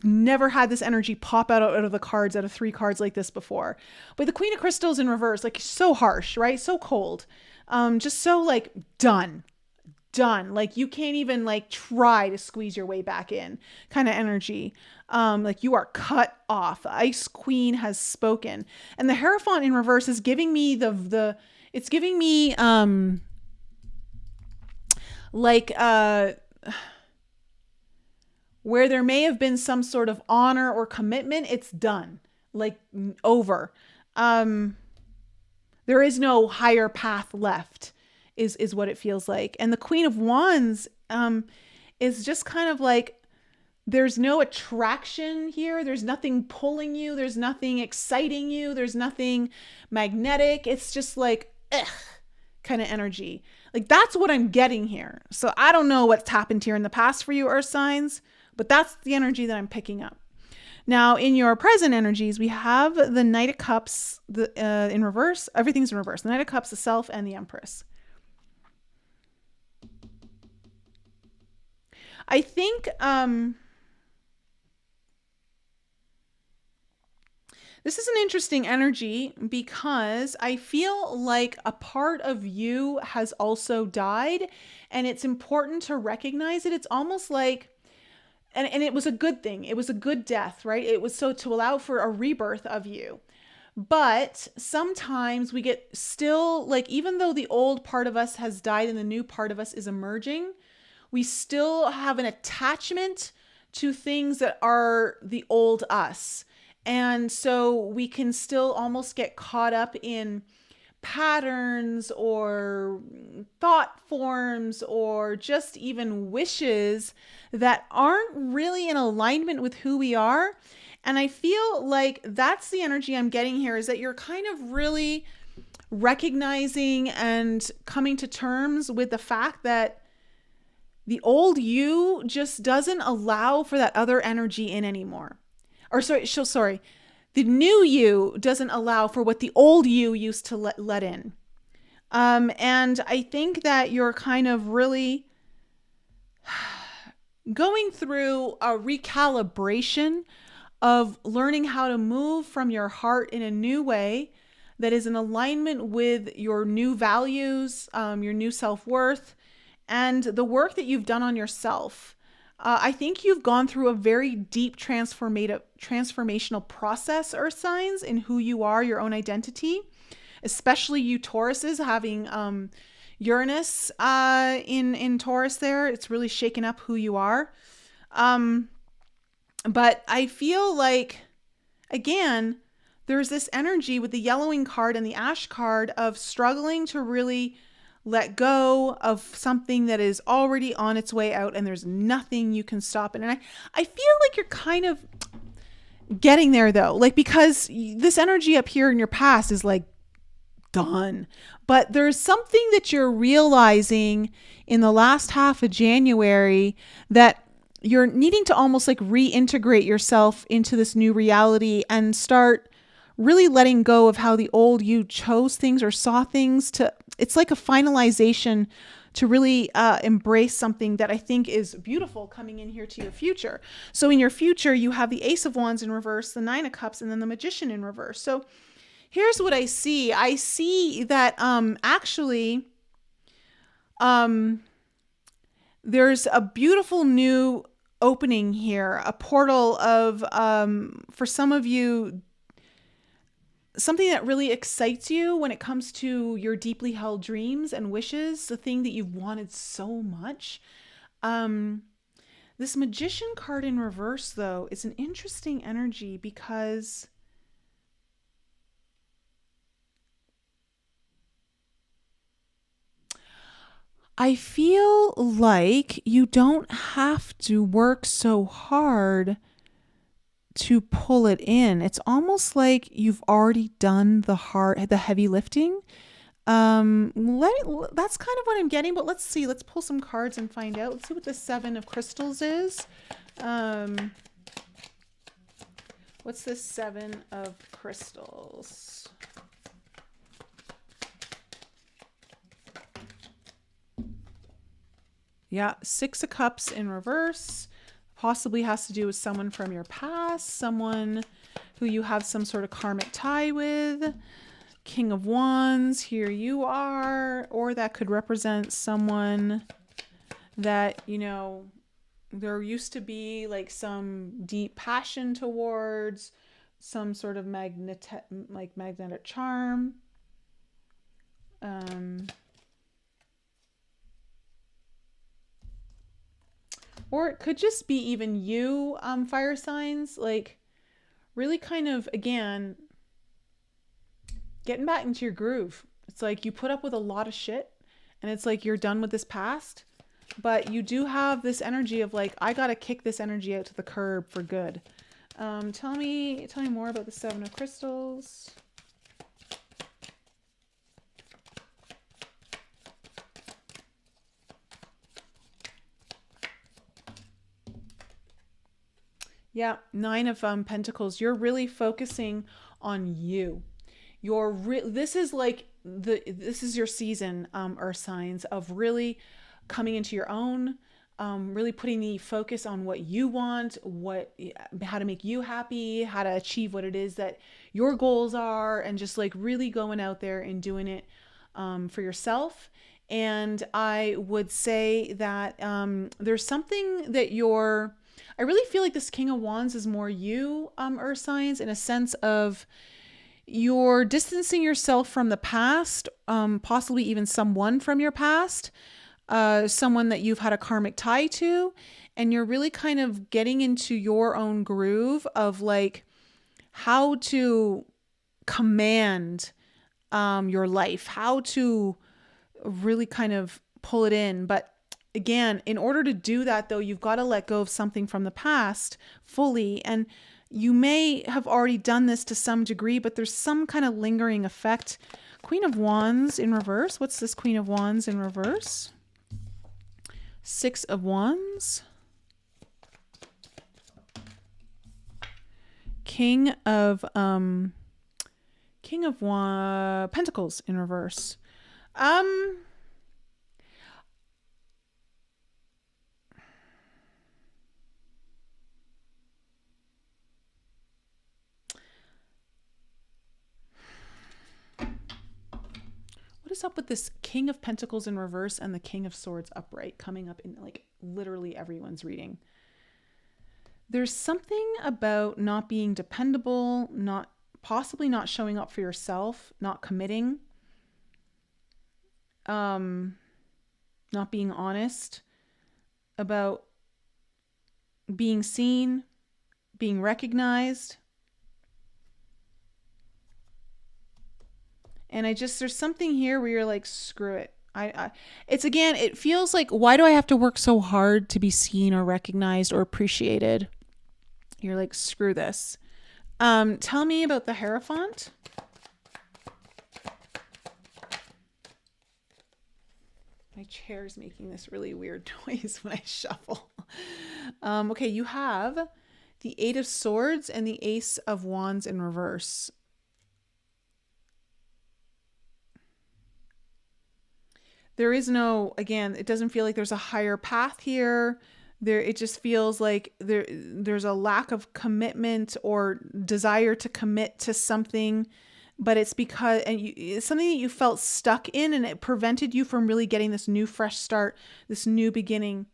never had this energy pop out of the cards, out of three cards like this before. But the Queen of Crystals in reverse, like so harsh, right? So cold. Just so like done. Like you can't even like try to squeeze your way back in kind of energy. Like you are cut off. The Ice Queen has spoken. And the Hierophant in reverse is giving me it's giving me, where there may have been some sort of honor or commitment, it's done, like over. There is no higher path left is what it feels like. And the Queen of Wands is just kind of like, there's no attraction here. There's nothing pulling you. There's nothing exciting you. There's nothing magnetic. It's just like, kind of energy. Like that's what I'm getting here. So I don't know what's happened here in the past for you, Earth signs, but that's the energy that I'm picking up. Now, in your present energies, we have the Knight of Cups in reverse. Everything's in reverse. The Knight of Cups, the Self, and the Empress. I think this is an interesting energy because I feel like a part of you has also died, and it's important to recognize it. It's almost like, and it was a good thing. It was a good death, right? It was so to allow for a rebirth of you. But sometimes we get still like, even though the old part of us has died and the new part of us is emerging, we still have an attachment to things that are the old us. And so we can still almost get caught up in patterns or thought forms or just even wishes that aren't really in alignment with who we are. And I feel like that's the energy I'm getting here, is that you're kind of really recognizing and coming to terms with the fact that the old you just doesn't allow for that other energy in anymore. Or sorry, the new you doesn't allow for what the old you used to let in. And I think that you're kind of really going through a recalibration of learning how to move from your heart in a new way that is in alignment with your new values, your new self-worth, and the work that you've done on yourself. I think you've gone through a very deep transformational process, Earth signs, in who you are, your own identity, especially you Tauruses having Uranus in Taurus there. It's really shaken up who you are. But I feel like, again, there's this energy with the yellowing card and the ash card of struggling to really let go of something that is already on its way out and there's nothing you can stop it. And I feel like you're kind of getting there though, like, because this energy up here in your past is like done, but there's something that you're realizing in the last half of January that you're needing to almost like reintegrate yourself into this new reality and start really letting go of how the old you chose things or saw things. It's like a finalization to really embrace something that I think is beautiful coming in here to your future. So in your future, you have the Ace of Wands in reverse, the Nine of Cups, and then the Magician in reverse. So here's what I see. I see that actually Um, there's a beautiful new opening here, a portal of, for some of you, something that really excites you when it comes to your deeply held dreams and wishes, the thing that you've wanted so much. Um, this Magician card in reverse, though, is an interesting energy because I feel like you don't have to work so hard to pull it in. It's almost like you've already done the heavy lifting. That's kind of what I'm getting, but let's see. Let's pull some cards and find out. Let's see what the Seven of Crystals is. What's the Seven of Crystals? Yeah, Six of Cups in reverse. Possibly has to do with someone from your past, someone who you have some sort of karmic tie with. King of Wands, here you are. Or that could represent someone that, you know, there used to be like some deep passion towards, some sort of magnetic charm. Or it could just be even you, fire signs, like really kind of, again, getting back into your groove. It's like you put up with a lot of shit and it's like you're done with this past, but you do have this energy of like, I got to kick this energy out to the curb for good. Tell me more about the Seven of Crystals. Yeah, Nine of Pentacles. You're really focusing on you. This is like this is your season, Earth signs, of really coming into your own, really putting the focus on what you want, how to make you happy, how to achieve what it is that your goals are, and just like really going out there and doing it for yourself. And I would say that there's something that I really feel like this King of Wands is more you, Earth signs, in a sense of you're distancing yourself from the past, possibly even someone from your past, someone that you've had a karmic tie to, and you're really kind of getting into your own groove of like how to command your life, how to really kind of pull it in. But again, in order to do that, though, you've got to let go of something from the past fully. And you may have already done this to some degree, but there's some kind of lingering effect. Queen of Wands in reverse. What's this Queen of Wands in reverse? Six of Wands. King of Pentacles in reverse. What is up with this King of Pentacles in reverse and the King of Swords upright coming up in like literally everyone's reading? There's something about not being dependable, possibly not showing up for yourself, not committing, not being honest about being seen, being recognized. And there's something here where you're like, screw it. It feels like, why do I have to work so hard to be seen or recognized or appreciated? You're like, screw this. Tell me about the Hierophant. My chair's making this really weird noise when I shuffle. Okay, you have the Eight of Swords and the Ace of Wands in reverse. There is again, it doesn't feel like there's a higher path here. It just feels like there's a lack of commitment or desire to commit to something but it's because, and it's something that you felt stuck in, and it prevented you from really getting this new fresh start, this new beginning,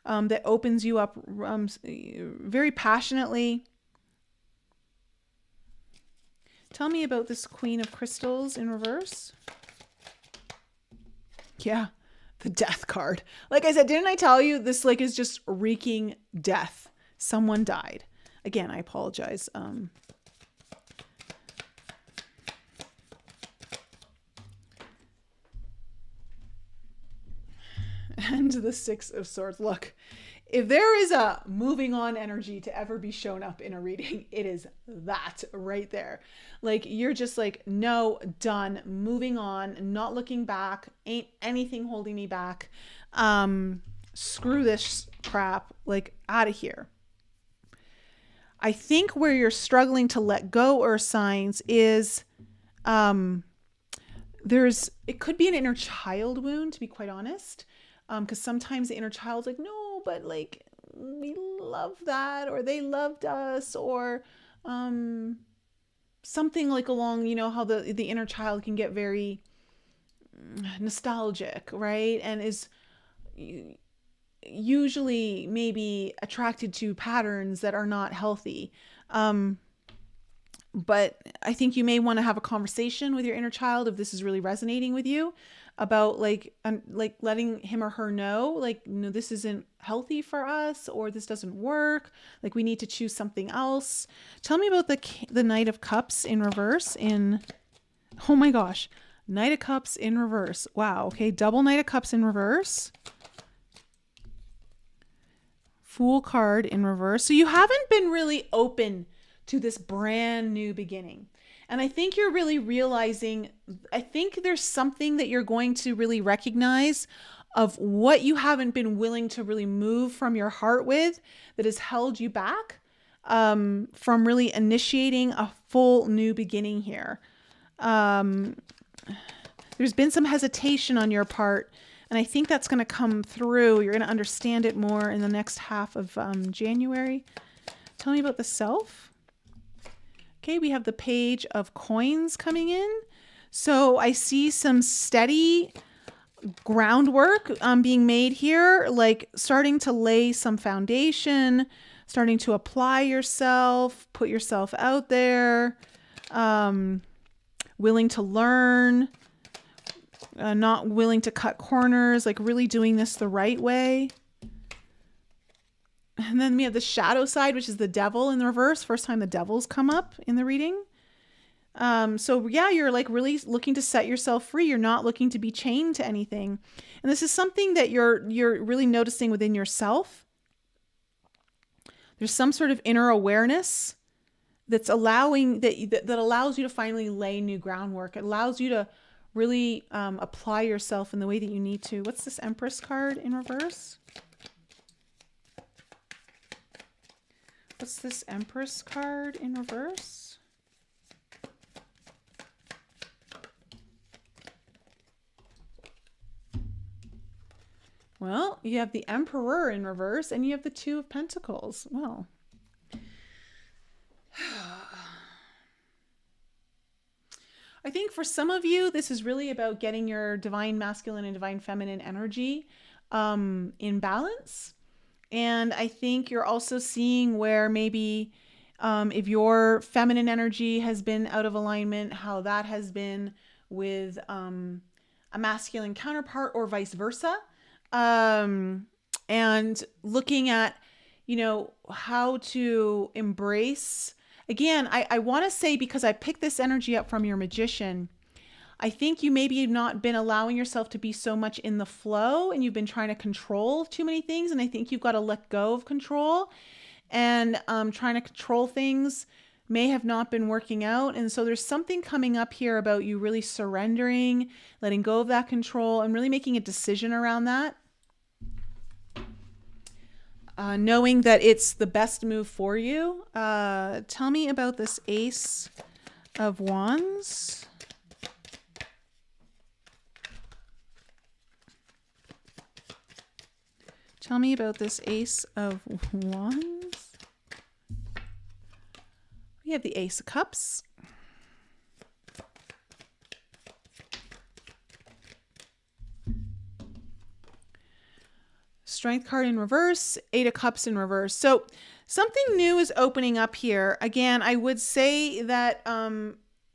that opens you up very passionately. Tell me about this Queen of Crystals in reverse. Yeah, the Death card. Like I said, didn't I tell you this like is just wreaking death? Someone died. Again, I apologize. And the Six of Swords. Look, if there is a moving on energy to ever be shown up in a reading, it is that right there. Like you're just like, no, done, moving on, not looking back, ain't anything holding me back. Screw this crap, like out of here. I think where you're struggling to let go, Earth signs, is it could be an inner child wound, to be quite honest. Because sometimes the inner child's like, no, but like we love that, or they loved us, or something like along, you know, how the inner child can get very nostalgic, right? And is usually maybe attracted to patterns that are not healthy. But I think you may want to have a conversation with your inner child if this is really resonating with you, about like letting him or her know, like, no, this isn't healthy for us, or this doesn't work. Like we need to choose something else. Tell me about the Knight of Cups in reverse oh my gosh, Knight of Cups in reverse. Wow. Okay. Double Knight of Cups in reverse. Fool card in reverse. So you haven't been really open to this brand new beginning. And I think you're really realizing, I think there's something that you're going to really recognize of what you haven't been willing to really move from your heart with, that has held you back from really initiating a full new beginning here. There's been some hesitation on your part, and I think that's going to come through. You're going to understand it more in the next half of January. Tell me about the Self. Okay, we have the Page of Coins coming in. So I see some steady groundwork being made here, like starting to lay some foundation, starting to apply yourself, put yourself out there, willing to learn, not willing to cut corners, like really doing this the right way. And then we have the shadow side, which is the Devil in the reverse. First time the Devil's come up in the reading. So yeah, you're like really looking to set yourself free. You're not looking to be chained to anything. And this is something that you're really noticing within yourself. There's some sort of inner awareness that's allowing that allows you to finally lay new groundwork. It allows you to really apply yourself in the way that you need to. What's this Empress card in reverse? What's this Empress card in reverse? Well, you have the Emperor in reverse, and you have the Two of Pentacles. Well, I think for some of you, this is really about getting your divine masculine and divine feminine energy in balance. And I think you're also seeing where maybe if your feminine energy has been out of alignment, how that has been with a masculine counterpart, or vice versa. And looking at, you know, how to embrace. Again, I want to say, because I picked this energy up from your Magician, I think you maybe have not been allowing yourself to be so much in the flow, and you've been trying to control too many things. And I think you've got to let go of control, and trying to control things may have not been working out. And so there's something coming up here about you really surrendering, letting go of that control, and really making a decision around that. Knowing that it's the best move for you. Tell me about this Ace of Wands. Tell me about this Ace of Wands. We have the Ace of Cups. Strength card in reverse, 8 of Cups in reverse. So something new is opening up here. Again, I would say that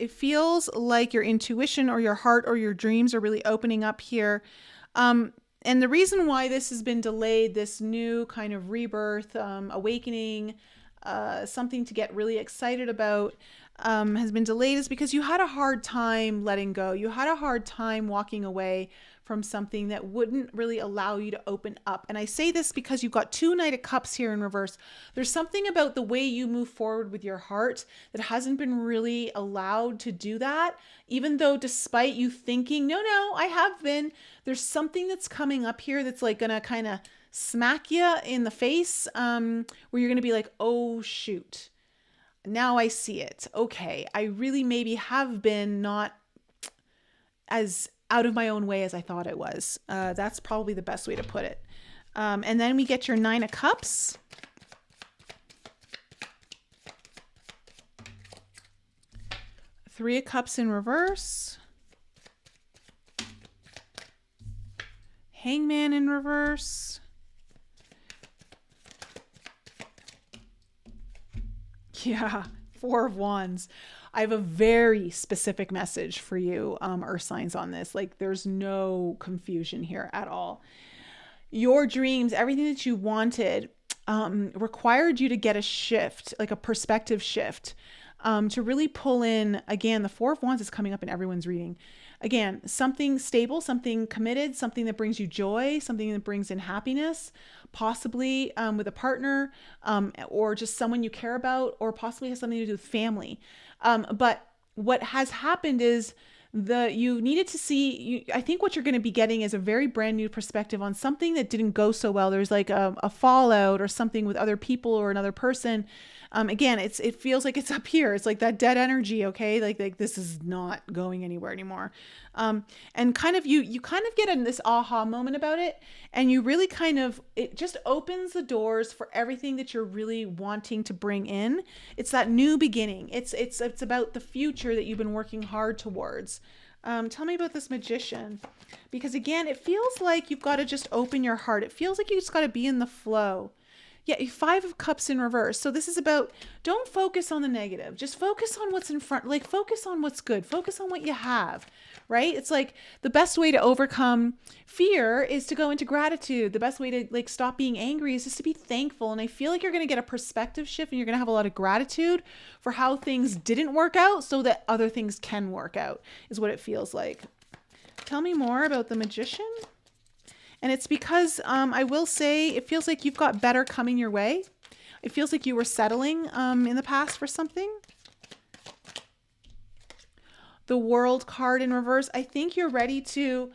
it feels like your intuition or your heart or your dreams are really opening up here. And the reason why this has been delayed, this new kind of rebirth, awakening, something to get really excited about, has been delayed is because you had a hard time letting go. You had a hard time walking away from something that wouldn't really allow you to open up. And I say this because you've got 2 Knight of Cups here in reverse. There's something about the way you move forward with your heart that hasn't been really allowed to do that, even though despite you thinking, no, I have been, there's something that's coming up here that's like gonna kind of smack you in the face, where you're gonna be like, oh shoot, now I see it. Okay, I really maybe have been not as out of my own way as I thought it was. That's probably the best way to put it. And then we get your 9 of Cups. Three of Cups in reverse. Hangman in reverse. Yeah, 4 of Wands. I have a very specific message for you, Earth signs, on this. Like, there's no confusion here at all. Your dreams, everything that you wanted, required you to get a shift, like a perspective shift, to really pull in, again, the 4 of Wands is coming up in everyone's reading. Again, something stable, something committed, something that brings you joy, something that brings in happiness, possibly with a partner, or just someone you care about, or possibly has something to do with family. But what has happened is you needed to see, I think what you're going to be getting is a very brand new perspective on something that didn't go so well. There's like a fallout or something with other people or another person. Again, it feels like it's up here. It's like that dead energy. Okay. Like this is not going anywhere anymore. And kind of, you kind of get in this aha moment about it, and you really it just opens the doors for everything that you're really wanting to bring in. It's that new beginning. It's about the future that you've been working hard towards. Tell me about this Magician, because again, it feels like you've got to just open your heart. It feels like you just got to be in the flow. Yeah, 5 of Cups in reverse. So this is about, don't focus on the negative. Just focus on what's in front. Like, focus on what's good. Focus on what you have, right? It's like the best way to overcome fear is to go into gratitude. The best way to like stop being angry is just to be thankful. And I feel like you're going to get a perspective shift, and you're going to have a lot of gratitude for how things didn't work out so that other things can work out, is what it feels like. Tell me more about the Magician. And it's because I will say it feels like you've got better coming your way. It feels like you were settling in the past for something. The World card in reverse. I think you're ready to,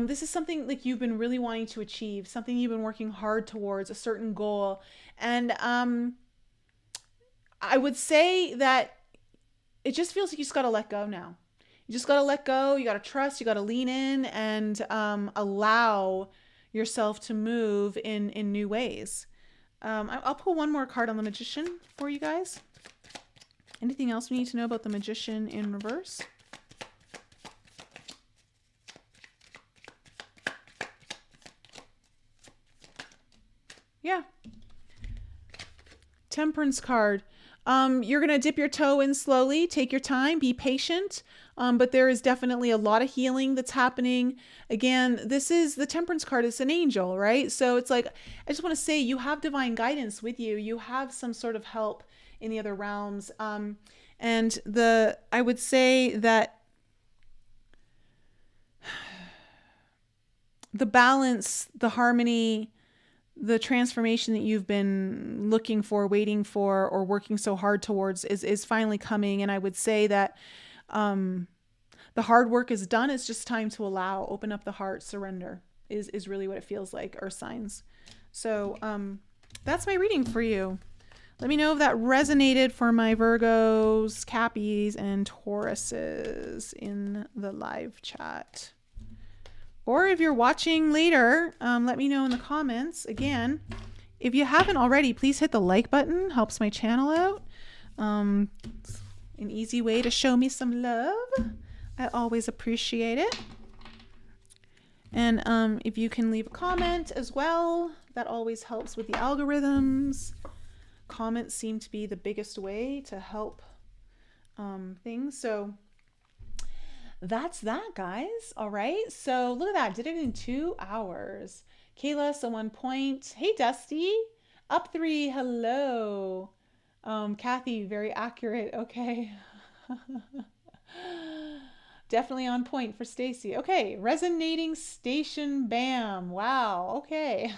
this is something like you've been really wanting to achieve, something you've been working hard towards, a certain goal. And I would say that it just feels like you just got to let go now. You just got to let go. You got to trust. You got to lean in and allow yourself to move in new ways. I'll pull one more card on the Magician for you guys. Anything else we need to know about the Magician in reverse? Yeah. Temperance card. You're going to dip your toe in slowly, take your time, be patient. But there is definitely a lot of healing that's happening. Again, this is the Temperance card. It's an angel, right? So it's like, I just want to say you have divine guidance with you. You have some sort of help in the other realms. And I would say that the balance, the harmony, the transformation that you've been looking for, waiting for, or working so hard towards is finally coming. And I would say that the hard work is done. It's just time to open up the heart, surrender is really what it feels like, Earth signs. So that's my reading for you. Let me know if that resonated for my Virgos, Cappies, and Tauruses in the live chat. Or if you're watching later, let me know in the comments. Again, if you haven't already, please hit the like button. Helps my channel out. It's an easy way to show me some love. I always appreciate it. And if you can leave a comment as well, that always helps with the algorithms. Comments seem to be the biggest way to help things. So that's that, guys. All right. So look at that. Did it in 2 hours. Kayla, so 1 point. Hey, Dusty. Up 3. Hello. Kathy, very accurate. Okay. Definitely on point for Stacy. Okay. Resonating station. Bam. Wow. Okay.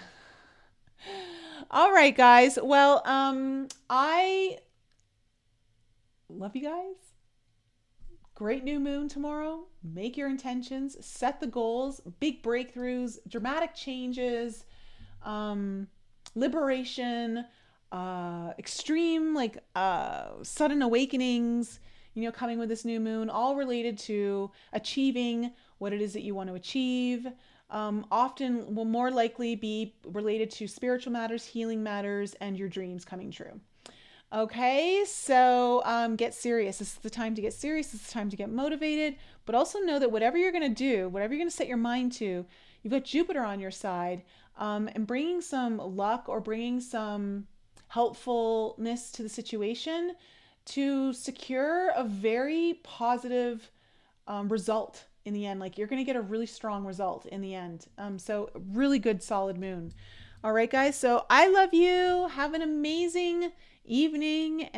All right, guys. Well, I love you guys. Great new moon tomorrow. Make your intentions, set the goals, big breakthroughs, dramatic changes, liberation, extreme, like sudden awakenings, you know, coming with this new moon, all related to achieving what it is that you want to achieve. Often will more likely be related to spiritual matters, healing matters, and your dreams coming true. Okay, so get serious. This is the time to get serious. This is the time to get motivated. But also know that whatever you're going to do, whatever you're going to set your mind to, you've got Jupiter on your side, and bringing some luck or bringing some helpfulness to the situation to secure a very positive result in the end. Like you're going to get a really strong result in the end. So really good, solid moon. All right, guys. So I love you. Have an amazing evening.